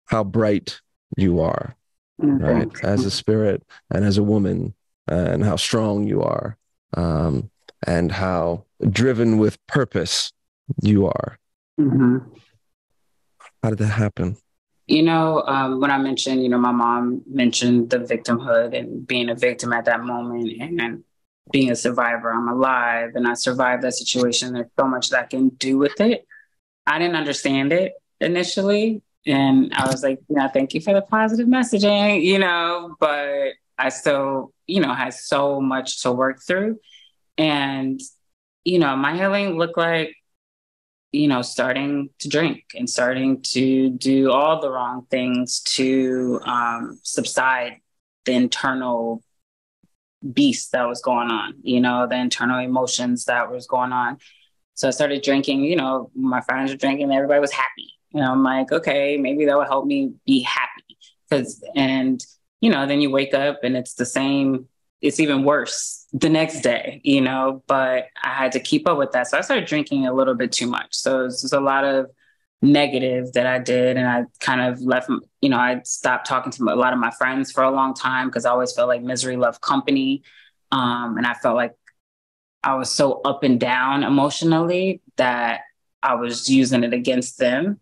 how bright you are, right? As a spirit and as a woman, and how strong you are, and how driven with purpose you are. How did that happen? When I mentioned, my mom mentioned the victimhood and being a victim at that moment and being a survivor. I'm alive and I survived that situation. There's so much that I can do with it. I didn't understand it initially. And I was like, thank you for the positive messaging, but I still, had so much to work through. And, my healing looked like, starting to drink and starting to do all the wrong things to subside the internal beast that was going on, the internal emotions that was going on. So I started drinking, my friends were drinking and everybody was happy. I'm like, okay, maybe that will help me be happy. Then you wake up and it's the same, it's even worse the next day, but I had to keep up with that. So I started drinking a little bit too much. So it's just a lot of negative that I did. And I kind of left, I stopped talking to a lot of my friends for a long time because I always felt like misery loved company. And I felt like I was so up and down emotionally that I was using it against them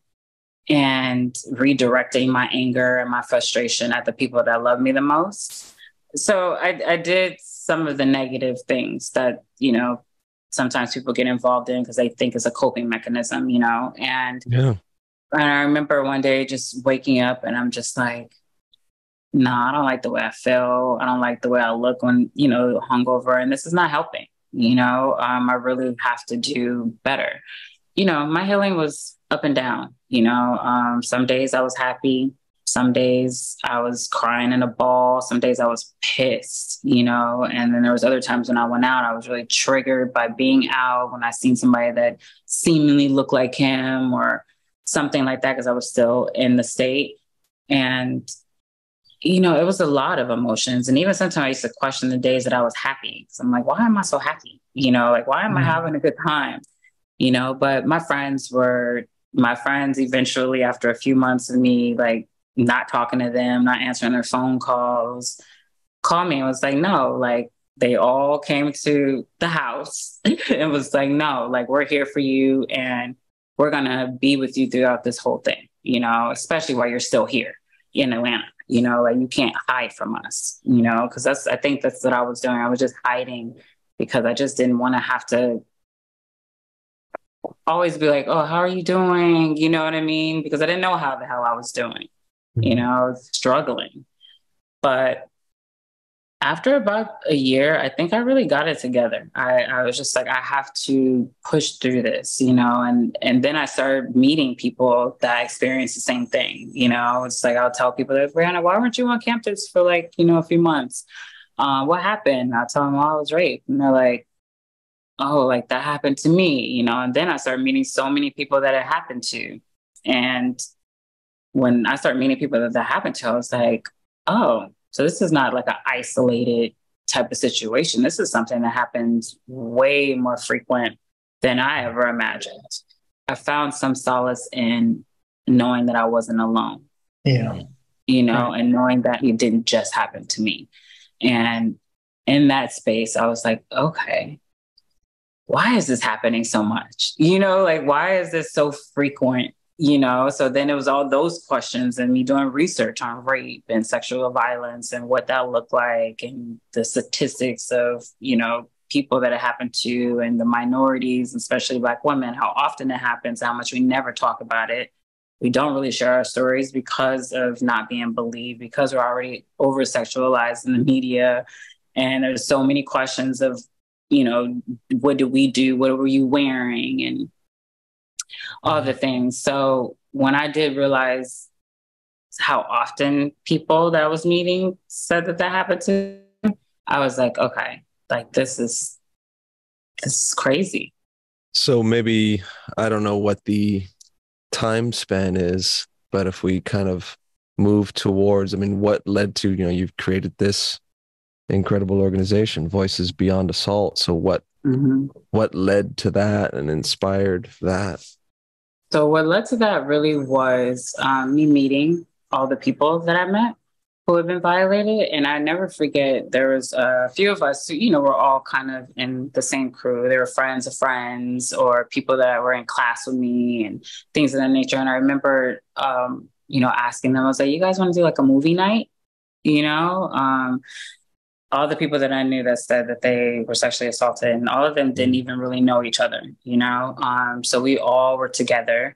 and redirecting my anger and my frustration at the people that love me the most. So I did some of the negative things that, sometimes people get involved in because they think it's a coping mechanism, you know? And I remember one day just waking up and I'm just like, nah, I don't like the way I feel. I don't like the way I look when, you know, hungover, and this is not helping, you know? I really have to do better. You know, my healing was up and down, you know? Some days I was happy. Some days I was crying in a ball. Some days I was pissed, you know? And then there was other times when I went out, I was really triggered by being out when I seen somebody that seemingly looked like him or something like that, because I was still in the state. And, you know, it was a lot of emotions. And even sometimes I used to question the days that I was happy. Because I'm like, why am I so happy? You know, like, why am I having a good time? You know, but my friends eventually, after a few months of me, like, not talking to them, not answering their phone calls, called me and was like, no, like, they all came to the house and was like, no, like, we're here for you and we're going to be with you throughout this whole thing, you know, especially while you're still here in Atlanta, you know, like, you can't hide from us, you know, because I think that's what I was doing. I was just hiding because I just didn't want to have to always be like, oh, how are you doing? You know what I mean? Because I didn't know how the hell I was doing. You know, I was struggling. But after about a year, I think I really got it together. I was just like, I have to push through this, you know, and then I started meeting people that experienced the same thing. You know, it's like, I'll tell people that, Brianna, why weren't you on campus for like, you know, a few months? What happened? I'll tell them, oh, I was raped. And they're like, oh, like that happened to me, you know? And then I started meeting so many people that it happened to. And when I started meeting people that happened to, I was like, oh, so this is not like an isolated type of situation. This is something that happens way more frequent than I ever imagined. I found some solace in knowing that I wasn't alone. Yeah. You know, and knowing that it didn't just happen to me. And in that space, I was like, okay, why is this happening so much? You know, like, why is this so frequent? You know, so then it was all those questions and me doing research on rape and sexual violence and what that looked like and the statistics of, you know, people that it happened to and the minorities, especially Black women, how often it happens, how much we never talk about it. We don't really share our stories because of not being believed, because we're already over sexualized in the media. And there's so many questions of, you know, what did we do? What were you wearing? And all the things. So when I did realize how often people that I was meeting said that happened to them, I was like, okay, like this is crazy. So maybe, I don't know what the time span is, but if we kind of move towards, I mean, what led to, you know, you've created this incredible organization, Voices Beyond Assault. So what led to that and inspired that? So what led to that really was me meeting all the people that I met who had been violated. And I never forget, there was a few of us who, you know, were all kind of in the same crew. They were friends of friends or people that were in class with me and things of that nature. And I remember, you know, asking them, I was like, you guys want to do like a movie night? You know, all the people that I knew that said that they were sexually assaulted, and all of them didn't even really know each other, you know? So we all were together,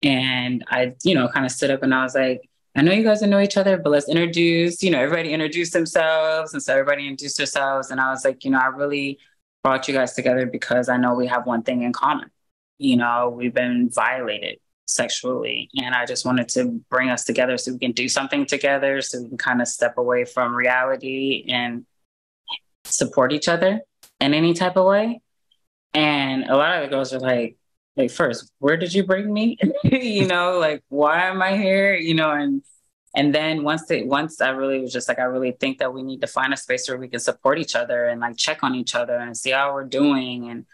and I, you know, kind of stood up and I was like, I know you guys don't know each other, but let's introduce, you know, everybody introduced themselves. And so everybody introduced themselves. And I was like, you know, I really brought you guys together because I know we have one thing in common. You know, we've been violated sexually. And I just wanted to bring us together so we can do something together, so we can kind of step away from reality and support each other in any type of way. And a lot of the girls are like, first, where did you bring me? You know, like, why am I here? You know, and then once I really was just like, I really think that we need to find a space where we can support each other and like check on each other and see how we're doing. And,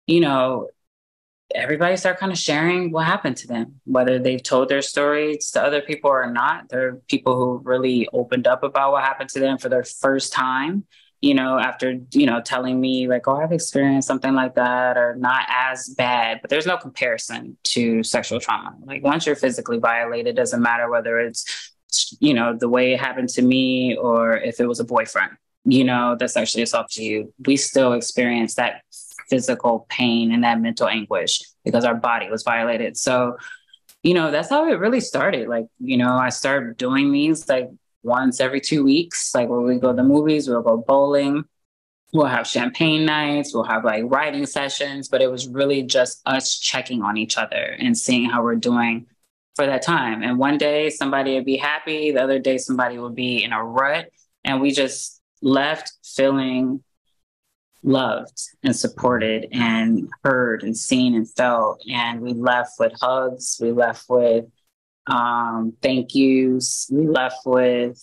you know, everybody started kind of sharing what happened to them, whether they've told their stories to other people or not. There are people who really opened up about what happened to them for their first time, you know, after, you know, telling me like, oh, I've experienced something like that, or not as bad, but there's no comparison to sexual trauma. Like, once you're physically violated, it doesn't matter whether it's, you know, the way it happened to me or if it was a boyfriend, you know, that sexually assaulted you. We still experience that physical pain and that mental anguish because our body was violated. So, that's how it really started. Like, I started doing these like once every 2 weeks, like where we go to the movies, we'll go bowling, we'll have champagne nights, we'll have like writing sessions, but it was really just us checking on each other and seeing how we're doing for that time. And one day somebody would be happy, the other day somebody would be in a rut, and we just left feeling loved and supported and heard and seen and felt. And we left with hugs, we left with thank yous, we left with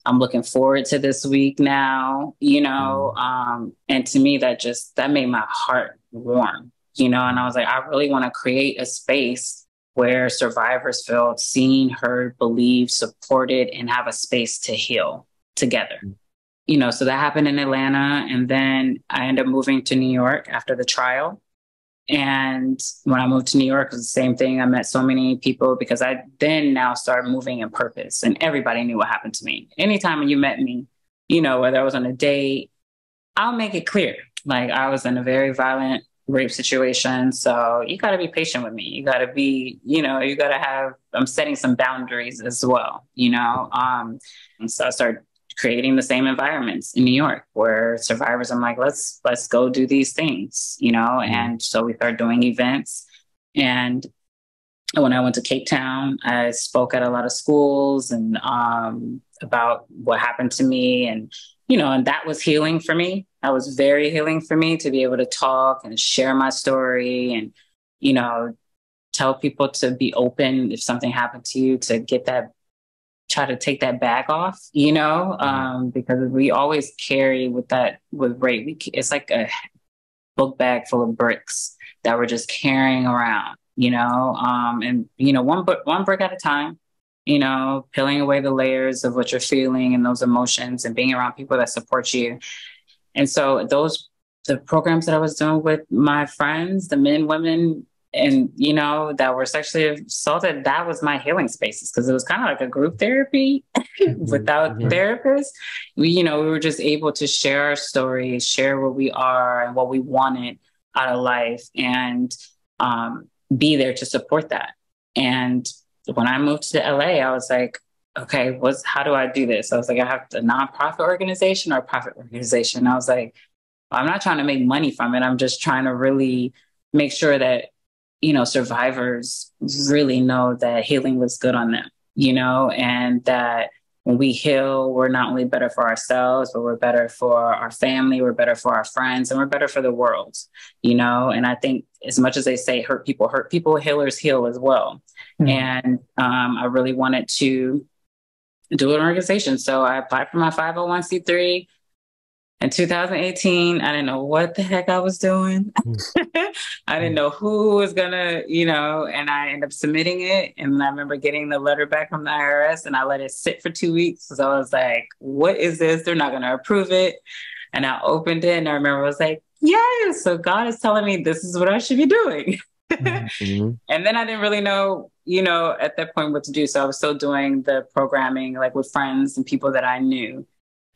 I'm looking forward to this week now, and to me, that made my heart warm, and I was like, I really want to create a space where survivors feel seen, heard, believed, supported, and have a space to heal together. So that happened in Atlanta. And then I ended up moving to New York after the trial. And when I moved to New York, it was the same thing. I met so many people because I then now started moving in purpose, and everybody knew what happened to me. Anytime you met me, whether I was on a date, I'll make it clear. Like, I was in a very violent rape situation. So you got to be patient with me. You got to be, I'm setting some boundaries as well, and so I started creating the same environments in New York where survivors, I'm like, let's go do these things, and so we started doing events. And when I went to Cape Town, I spoke at a lot of schools and about what happened to me. And, and that was healing for me. That was very healing for me to be able to talk and share my story and, tell people to be open if something happened to you, to try to take that bag off, because we always carry with rape. It's like a book bag full of bricks that we're just carrying around, and, one brick at a time, peeling away the layers of what you're feeling and those emotions and being around people that support you. And so the programs that I was doing with my friends, the men, women, and, that were sexually assaulted, that was my healing spaces, because it was kind of like a group therapy without therapists. We were just able to share our stories, share what we are and what we wanted out of life, and be there to support that. And when I moved to LA, I was like, okay, how do I do this? I was like, I have a nonprofit organization or a profit organization. I was like, I'm not trying to make money from it. I'm just trying to really make sure that survivors really know that healing was good on them, and that when we heal, we're not only better for ourselves, but we're better for our family, we're better for our friends, and we're better for the world, and I think as much as they say hurt people, healers heal as well. And I really wanted to do an organization. So I applied for my 501c3. In 2018, I didn't know what the heck I was doing. I didn't know who was gonna, and I ended up submitting it. And I remember getting the letter back from the IRS, and I let it sit for 2 weeks. So I was like, what is this? They're not gonna approve it. And I opened it, and I remember I was like, yes, so God is telling me this is what I should be doing. And then I didn't really know, at that point what to do. So I was still doing the programming, like with friends and people that I knew.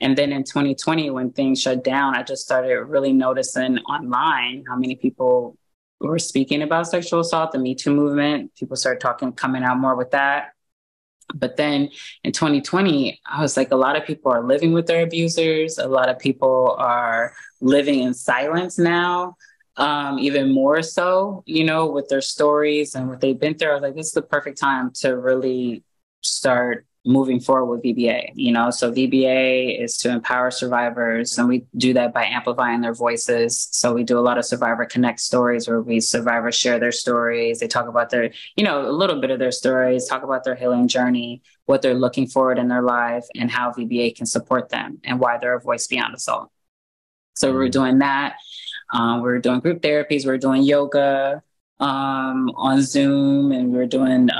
And then in 2020, when things shut down, I just started really noticing online how many people were speaking about sexual assault, the Me Too movement. People started coming out more with that. But then in 2020, I was like, a lot of people are living with their abusers. A lot of people are living in silence now, even more so, with their stories and what they've been through. I was like, this is the perfect time to really start moving forward with VBA, so VBA is to empower survivors, and we do that by amplifying their voices. So we do a lot of Survivor Connect stories where survivors share their stories. They talk about their, a little bit of their stories, talk about their healing journey, what they're looking forward in their life, and how VBA can support them and why they're a voice beyond assault. So we're doing that. We're doing group therapies. We're doing yoga on Zoom, and we're doing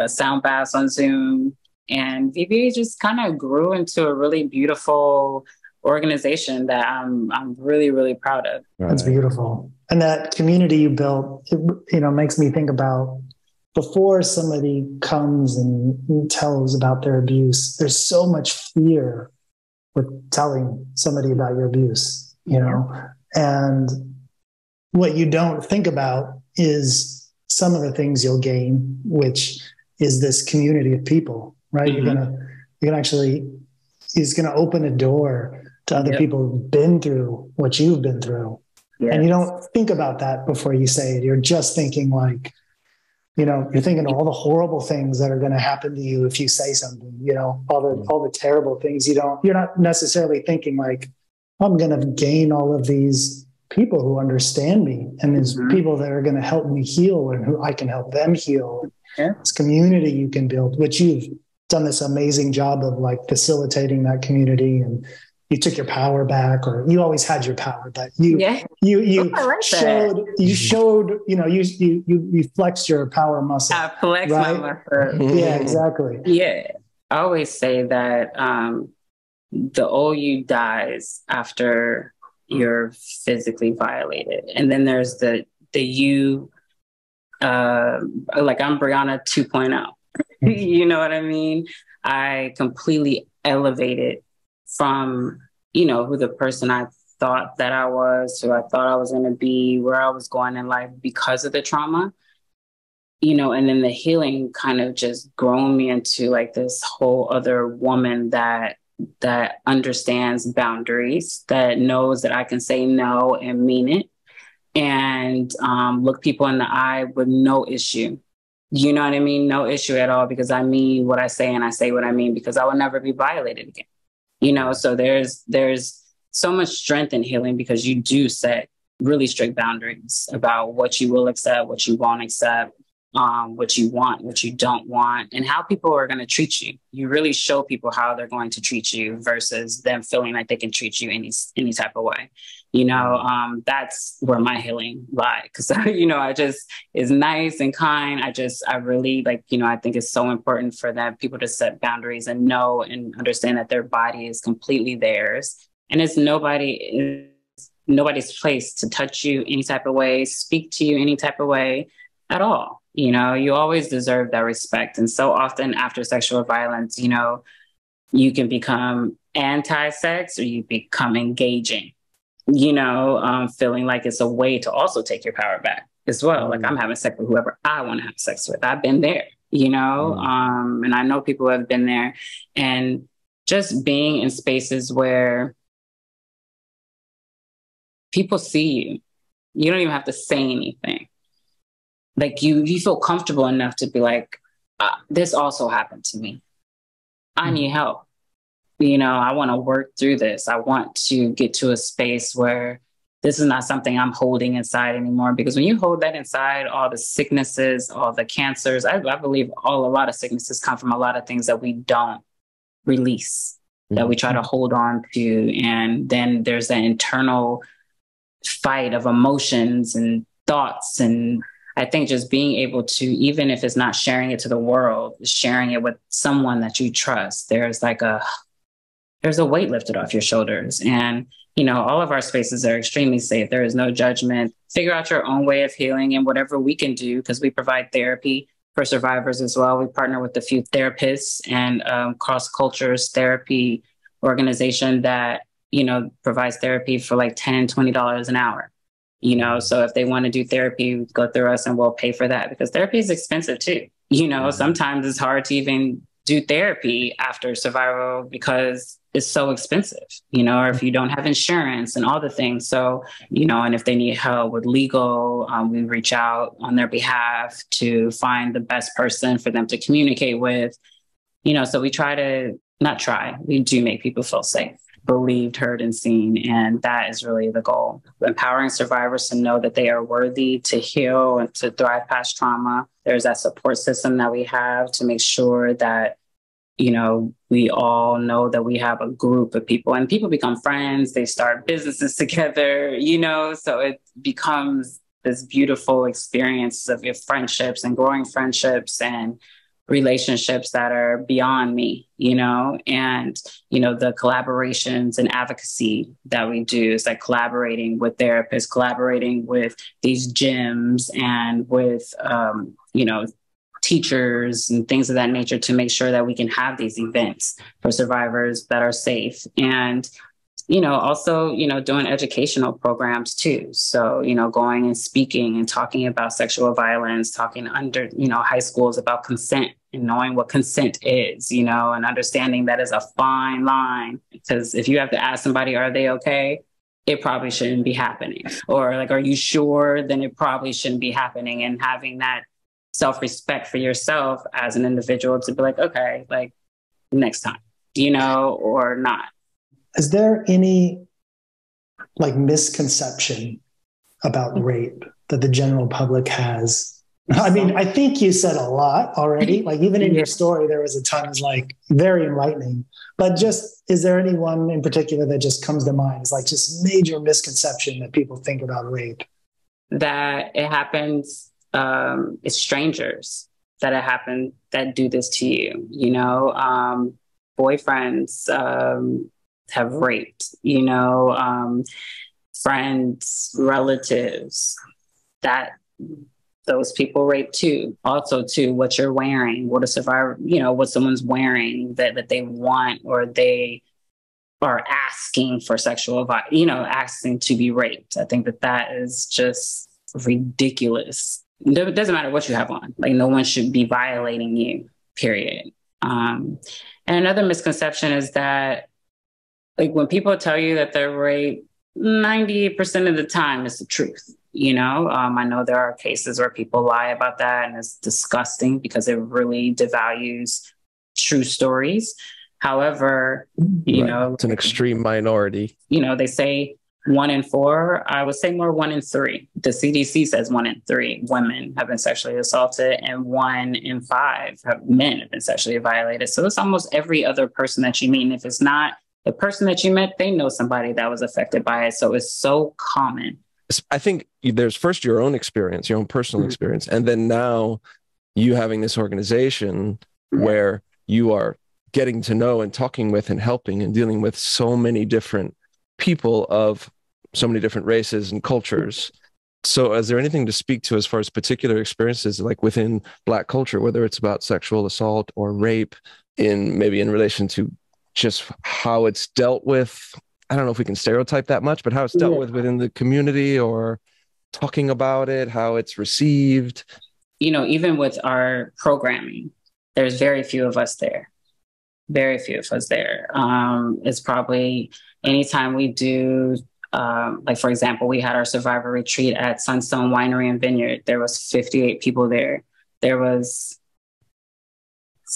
sound baths on Zoom, and VBA just kind of grew into a really beautiful organization that I'm really, really proud of. That's beautiful. And that community you built, makes me think about before somebody comes and tells about their abuse, there's so much fear with telling somebody about your abuse, And what you don't think about is some of the things you'll gain, which is this community of people, right? Mm-hmm. You're gonna actually, it's gonna open a door to other people who've been through what you've been through. Yes. And you don't think about that before you say it. You're just thinking like, you're thinking all the horrible things that are going to happen to you if you say something, all the terrible things. You're not necessarily thinking like, I'm going to gain all of these people who understand me, and there's people that are going to help me heal and who I can help them heal. Yeah. This community you can build, which you've done this amazing job of like facilitating that community, and you took your power back, or you always had your power, but you flexed your power muscle. I flexed my muscle. Yeah, exactly. Yeah. I always say that the old you dies after you're physically violated. And then there's the you, like I'm Brianna 2.0. You know what I mean? I completely elevated from, who the person I thought that I was, who I thought I was going to be, where I was going in life because of the trauma, and then the healing kind of just grown me into like this whole other woman that understands boundaries, that knows that I can say no and mean it, and look people in the eye with no issue. You know what I mean? No issue at all, because I mean what I say and I say what I mean, because I will never be violated again. So there's so much strength in healing, because you do set really strict boundaries about what you will accept, what you won't accept, what you want, what you don't want, and how people are going to treat you. You really show people how they're going to treat you versus them feeling like they can treat you any type of way. That's where my healing lies, because I just is nice and kind. I really I think it's so important for that people to set boundaries and know and understand that their body is completely theirs, and it's nobody's place to touch you any type of way, speak to you any type of way at all. You always deserve that respect. And so often after sexual violence, you can become anti-sex, or you become engaging, feeling like it's a way to also take your power back as well. Like I'm having sex with whoever I want to have sex with. I've been there, and I know people who have been there, and just being in spaces where people see you. You don't even have to say anything. Like you feel comfortable enough to be like, this also happened to me. I need help. I want to work through this. I want to get to a space where this is not something I'm holding inside anymore. Because when you hold that inside, all the sicknesses, all the cancers, I believe a lot of sicknesses come from a lot of things that we don't release, that we try to hold on to. And then there's that internal fight of emotions and thoughts. And I think just being able to, even if it's not sharing it to the world, sharing it with someone that you trust, there's a weight lifted off your shoulders. And, all of our spaces are extremely safe. There is no judgment. Figure out your own way of healing and whatever we can do, because we provide therapy for survivors as well. We partner with a few therapists and cross cultures therapy organization that, provides therapy for like $10, $20 an hour. So if they want to do therapy, go through us and we'll pay for that, because therapy is expensive too. Sometimes it's hard to even do therapy after survival because it's so expensive, or if you don't have insurance and all the things. So, and if they need help with legal, we reach out on their behalf to find the best person for them to communicate with, so we we do make people feel safe, believed, heard, and seen. And that is really the goal. Empowering survivors to know that they are worthy to heal and to thrive past trauma. There's that support system that we have to make sure that, we all know that we have a group of people, and people become friends. They start businesses together, so it becomes this beautiful experience of your friendships and growing friendships and relationships that are beyond me, and, the collaborations and advocacy that we do is like collaborating with therapists, collaborating with these gyms and with, teachers and things of that nature to make sure that we can have these events for survivors that are safe. And Also, doing educational programs too. So, going and speaking and talking about sexual violence, talking under, high schools about consent and knowing what consent is, and understanding that is a fine line. Because if you have to ask somebody, are they okay? It probably shouldn't be happening. Or like, are you sure? Then it probably shouldn't be happening. And having that self-respect for yourself as an individual to be like, okay, like next time, or not. Is there any like misconception about rape that the general public has? I mean, I think you said a lot already. Like even in your story, there was a ton of like very enlightening. But just, is there anyone in particular that just comes to mind? It's like just major misconception that people think about rape. That it happens, it's strangers that it happened that do this to you. Boyfriends have raped, friends, relatives, that those people rape too. Also too, what you're wearing, what a survivor, what someone's wearing that they want, or they are asking for sexual violence, asking to be raped. I think that is just ridiculous. It doesn't matter what you have on. Like no one should be violating you, period. And another misconception is that like when people tell you that they're raped, 98% of the time it's the truth. I know there are cases where people lie about that, and it's disgusting because it really devalues true stories. However, it's an extreme minority. They say 1 in 4. I would say more 1 in 3. The CDC says 1 in 3 women have been sexually assaulted, and 1 in 5 men have been sexually violated. So it's almost every other person that you meet. And if it's not the person that you met, they know somebody that was affected by it. So it's so common. I think there's first your own experience, your own personal experience, and then now you having this organization where you are getting to know and talking with and helping and dealing with so many different people of so many different races and cultures. So is there anything to speak to as far as particular experiences like within Black culture, whether it's about sexual assault or rape, maybe in relation to just how it's dealt with? I don't know if we can stereotype that much, but how it's dealt with within the community, or talking about it, how it's received. Even with our programming, there's very few of us there. Very few of us there. It's probably anytime we do, like for example, we had our survivor retreat at Sunstone Winery and Vineyard. There was 58 people there. There was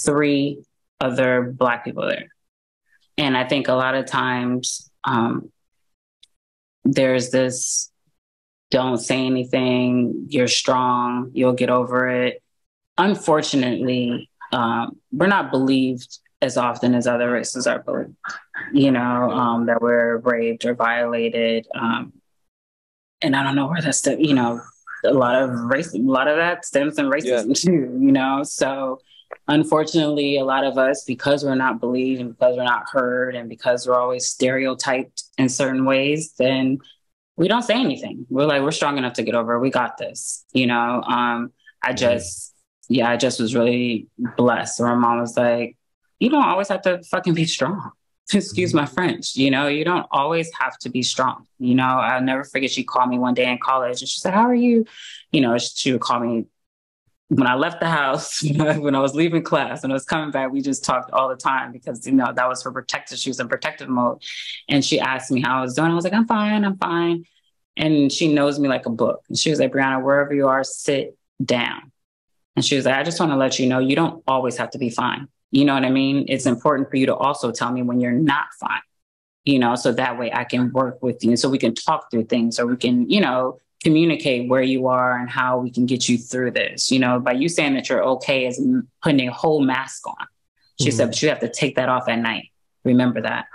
3 other Black people there. And I think a lot of times there's this, don't say anything, you're strong, you'll get over it. Unfortunately, we're not believed as often as other races are believed, that we're raped or violated. And I don't know where that's, a lot of that stems from racism too, So unfortunately, a lot of us, because we're not believed and because we're not heard and because we're always stereotyped in certain ways, then we don't say anything. We're like, we're strong enough to get over it. We got this, I just was really blessed. My mom was like, you don't always have to fucking be strong. Excuse my French. You don't always have to be strong. I'll never forget, she called me one day in college and she said, how are you? She would call me when I left the house, when I was leaving class, when I was coming back. We just talked all the time because, that was her protective. She was in protective mode. And she asked me how I was doing. I was like, I'm fine. And she knows me like a book. And she was like, Brianna, wherever you are, sit down. And she was like, I just want to let you know, you don't always have to be fine. You know what I mean? It's important for you to also tell me when you're not fine, so that way I can work with you. So we can talk through things, or we can, communicate where you are and how we can get you through this. By you saying that you're okay is putting a whole mask on. She said, but you have to take that off at night. Remember that,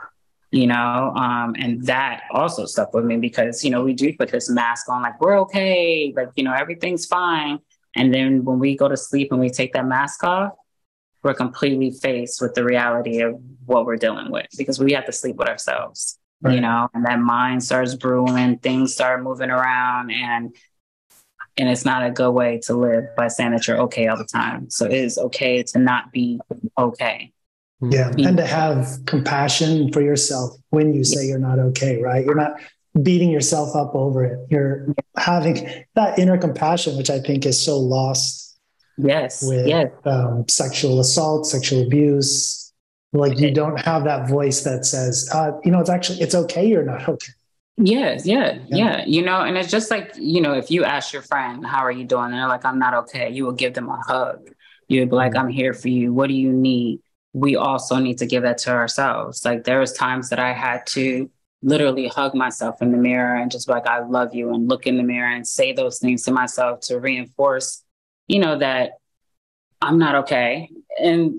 and that also stuck with me because, we do put this mask on, like, we're okay. Like, everything's fine. And then when we go to sleep and we take that mask off, we're completely faced with the reality of what we're dealing with, because we have to sleep with ourselves, right. And that mind starts brewing, things start moving around, and it's not a good way to live by saying that you're okay all the time. So it is okay to not be okay. Yeah. And to have compassion for yourself when you say you're not okay, right? You're not beating yourself up over it. You're having that inner compassion, which I think is so lost with sexual assault, sexual abuse. Like you don't have that voice that says, it's okay. You're not okay. Yes. Yeah. And it's just like, if you ask your friend, how are you doing? And they're like, I'm not okay. You will give them a hug. You'd be like, I'm here for you. What do you need? We also need to give that to ourselves. Like there was times that I had to literally hug myself in the mirror and just be like, I love you, and look in the mirror and say those things to myself to reinforce, that I'm not okay. And,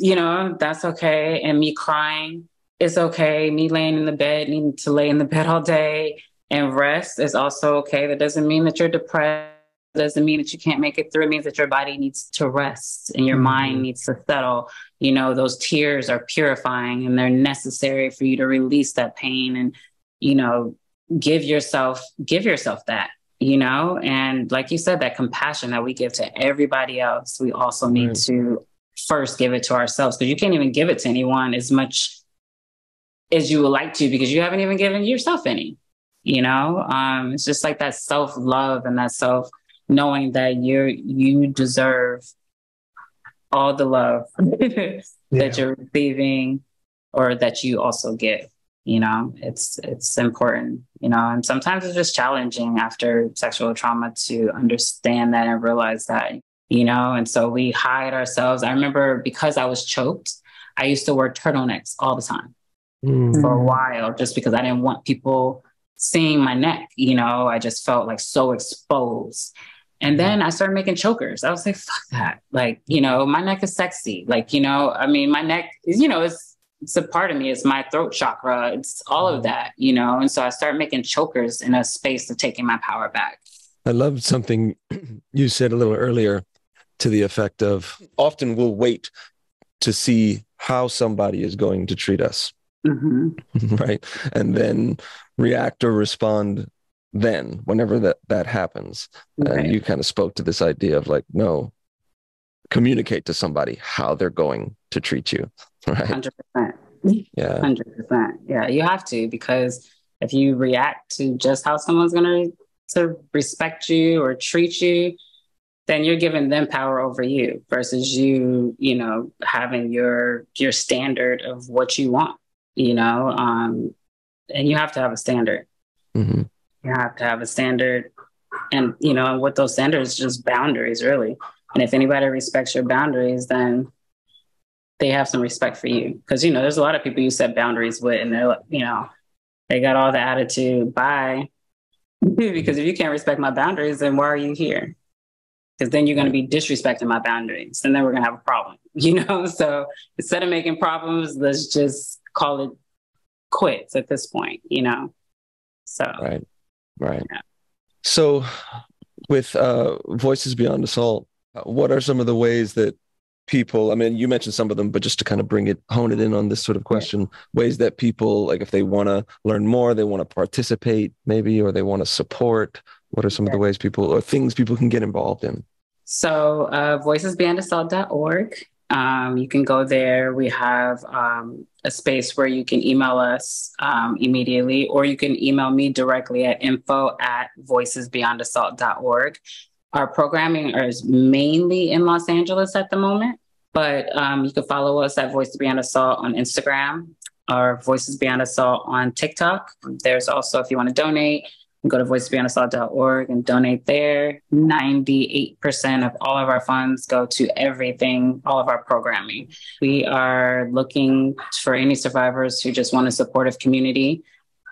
that's okay. And me crying is okay. Me laying in the bed, needing to lay in the bed all day and rest is also okay. That doesn't mean that you're depressed. Doesn't mean that you can't make it through. It means that your body needs to rest and your mind needs to settle. Those tears are purifying and they're necessary for you to release that pain and, give yourself that, and like you said, that compassion that we give to everybody else, we also need to first give it to ourselves, because you can't even give it to anyone as much as you would like to, because you haven't even given yourself any, it's just like that self-love and that knowing that you deserve all the love that you're receiving or that you also give. It's important, and sometimes it's just challenging after sexual trauma to understand that and realize that, and so we hide ourselves. I remember because I was choked, I used to wear turtlenecks all the time for a while, just because I didn't want people seeing my neck. I just felt like so exposed. And then I started making chokers. I was like, fuck that. Like, my neck is sexy. Like, my neck is, it's a part of me. It's my throat chakra. It's all of that, and so I started making chokers in a space of taking my power back. I loved something you said a little earlier to the effect of often we'll wait to see how somebody is going to treat us. Right. And then react or respond then whenever that happens. And you kind of spoke to this idea of like, no, communicate to somebody how they're going to treat you. Right. 100%. Yeah. 100%. Yeah. You have to, because if you react to just how someone's going to respect you or treat you, then you're giving them power over you versus you, having your standard of what you want, and you have to have a standard. You have to have a standard, and, what those standards, just boundaries, really. And if anybody respects your boundaries, then they have some respect for you. Because, there's a lot of people you set boundaries with and they're, they got all the attitude, bye. Because if you can't respect my boundaries, then why are you here? Because then you're going to be disrespecting my boundaries and then we're going to have a problem, So instead of making problems, let's just call it quits at this point, So. Right. Yeah. So with Voices Beyond Assault, what are some of the ways that people, I mean, you mentioned some of them, but just to kind of hone it in on this sort of question, ways that people, like if they want to learn more, they want to participate maybe, or they want to support, what are some of the ways things people can get involved in? So voicesbeyondassault.org. You can go there. We have a space where you can email us immediately, or you can email me directly at info@voicesbeyondassault.org. Our programming is mainly in Los Angeles at the moment, but you can follow us at Voices Beyond Assault on Instagram or Voices Beyond Assault on TikTok. There's also, if you want to donate, go to voicesbeyondassault.org and donate there. 98% of all of our funds go to everything, all of our programming. We are looking for any survivors who just want a supportive community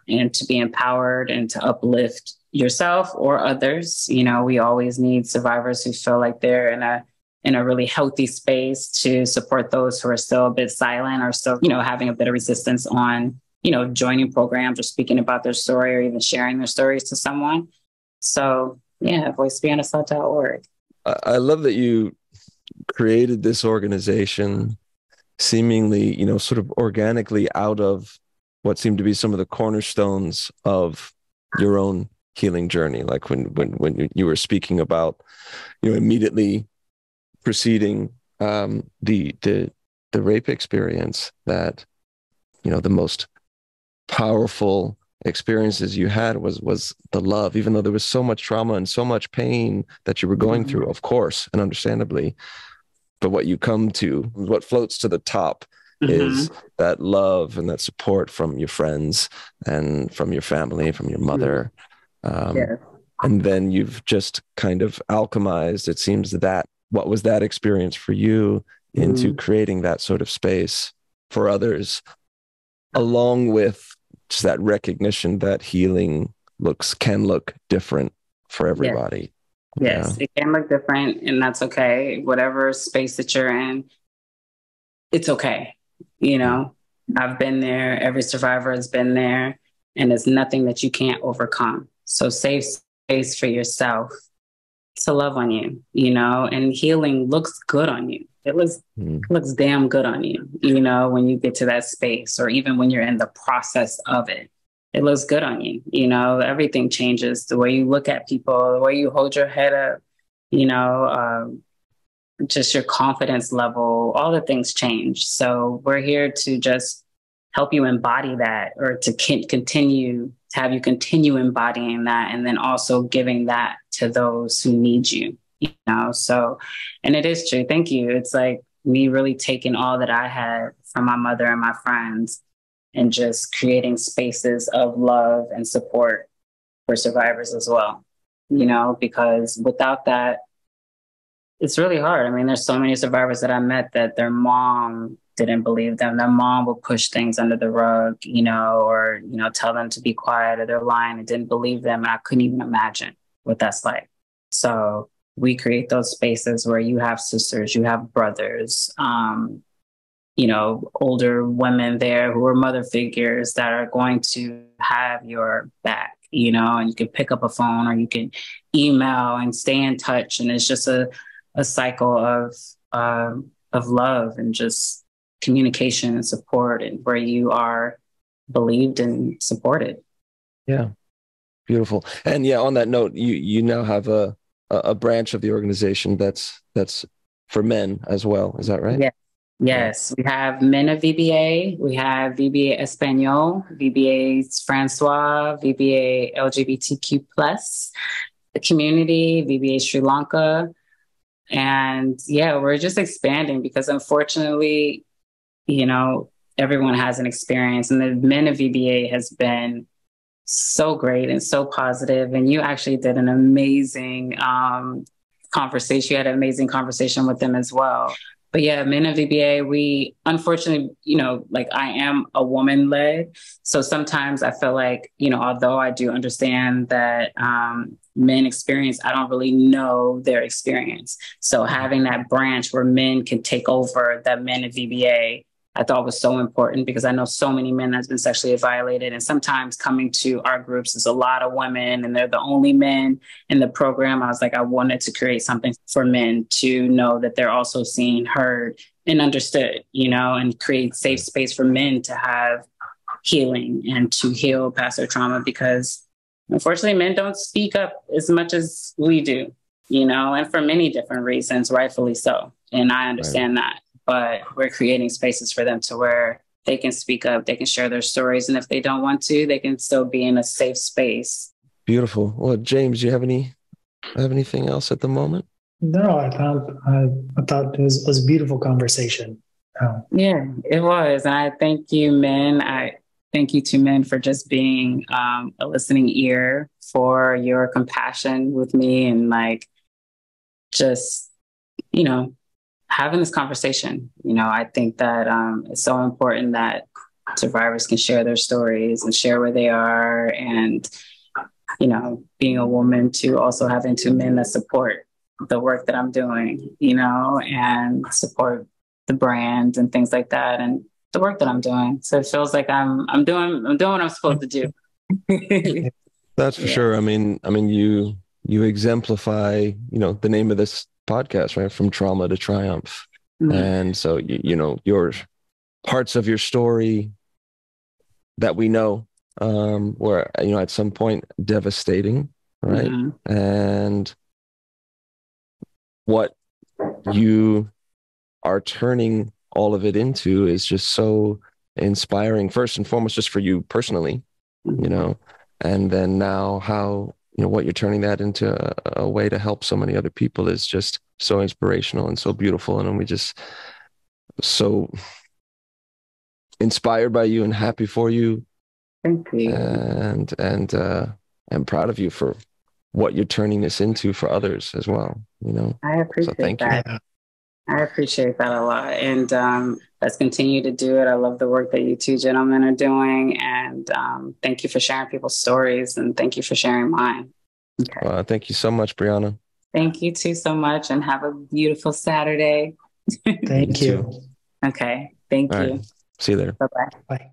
and to be empowered and to uplift yourself or others. We always need survivors who feel like they're in a really healthy space to support those who are still a bit silent or still, having a bit of resistance on, joining programs or speaking about their story or even sharing their stories to someone. So voicesbeyondassault.org. I love that you created this organization seemingly, sort of organically out of what seemed to be some of the cornerstones of your own healing journey. Like when you were speaking about, immediately preceding the the rape experience that, the most powerful experiences you had was the love, even though there was so much trauma and so much pain that you were going through, of course, and understandably. But what you come to, what floats to the top is that love and that support from your friends and from your family, from your mother. And then you've just kind of alchemized, it seems, that what was that experience for you into creating that sort of space for others, along with just that recognition that healing can look different for everybody. Yes, it can look different, and that's okay. Whatever space that you're in, it's okay. I've been there. Every survivor has been there, and there's nothing that you can't overcome. So save space for yourself to love on you, and healing looks good on you. It looks damn good on you, when you get to that space, or even when you're in the process of it. It looks good on you. Everything changes. The way you look at people, the way you hold your head up, just your confidence level, all the things change. So we're here to just help you embody that, or to have you continue embodying that, and then also giving that to those who need you, So, and it is true. Thank you. It's like me really taking all that I had from my mother and my friends and just creating spaces of love and support for survivors as well, because without that, it's really hard. I mean, there's so many survivors that I met that their mom didn't believe them. Their mom would push things under the rug, or, tell them to be quiet, or they're lying and didn't believe them. And I couldn't even imagine what that's like. So we create those spaces where you have sisters, you have brothers, older women there who are mother figures that are going to have your back, and you can pick up a phone or you can email and stay in touch. And it's just a cycle of love and just communication and support, and where you are believed and supported. Yeah. Beautiful. And on that note, you now have a branch of the organization that's for men as well. Is that right? Yeah. Yes, we have Men of VBA, we have VBA Espanol, VBA Francois, VBA LGBTQ+, the community, VBA Sri Lanka. And we're just expanding because unfortunately, everyone has an experience, and the Men of VBA has been so great and so positive. And you actually did an amazing conversation. You had an amazing conversation with them as well. But Men of VBA, we unfortunately, I am a woman led. So sometimes I feel like, although I do understand that men experience, I don't really know their experience. So having that branch where men can take over that Men of VBA, I thought was so important, because I know so many men that's been sexually violated. And sometimes coming to our groups is a lot of women, and they're the only men in the program. I was like, I wanted to create something for men to know that they're also seen, heard, and understood, and create safe space for men to have healing and to heal past their trauma, because unfortunately men don't speak up as much as we do, and for many different reasons, rightfully so. And I understand that. But we're creating spaces for them to where they can speak up, they can share their stories. And if they don't want to, they can still be in a safe space. Beautiful. Well, James, do you have anything else at the moment? No, I thought it was a beautiful conversation. Yeah, it was. And I thank you, men. I thank you to men for just being a listening ear, for your compassion with me, and just, having this conversation. I think that it's so important that survivors can share their stories and share where they are. And, being a woman, to also having two men that support the work that I'm doing, and support the brand and things like that, and the work that I'm doing. So it feels like I'm doing what I'm supposed to do. That's for sure. I mean, you exemplify, the name of this podcast, right? From trauma to triumph. Mm-hmm. And so, your parts of your story that we know were, at some point devastating, right? Mm-hmm. And what you are turning all of it into is just so inspiring, first and foremost, just for you personally, you know, and then now how, you know, what you're turning that into a way to help so many other people is just so inspirational and so beautiful. And we just so inspired by you and happy for you. Thank you. And proud of you for what you're turning this into for others as well, you know. I appreciate thank that. you. I appreciate that a lot. And let's continue to do it. I love the work that you two gentlemen are doing. And thank you for sharing people's stories. And thank you for sharing mine. Okay. Thank you so much, Brianna. Thank you too so much. And have a beautiful Saturday. Thank you. Okay. Thank All you. Right. See you later. Bye-bye. Bye.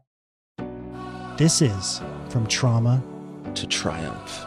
This is From Trauma to Triumph.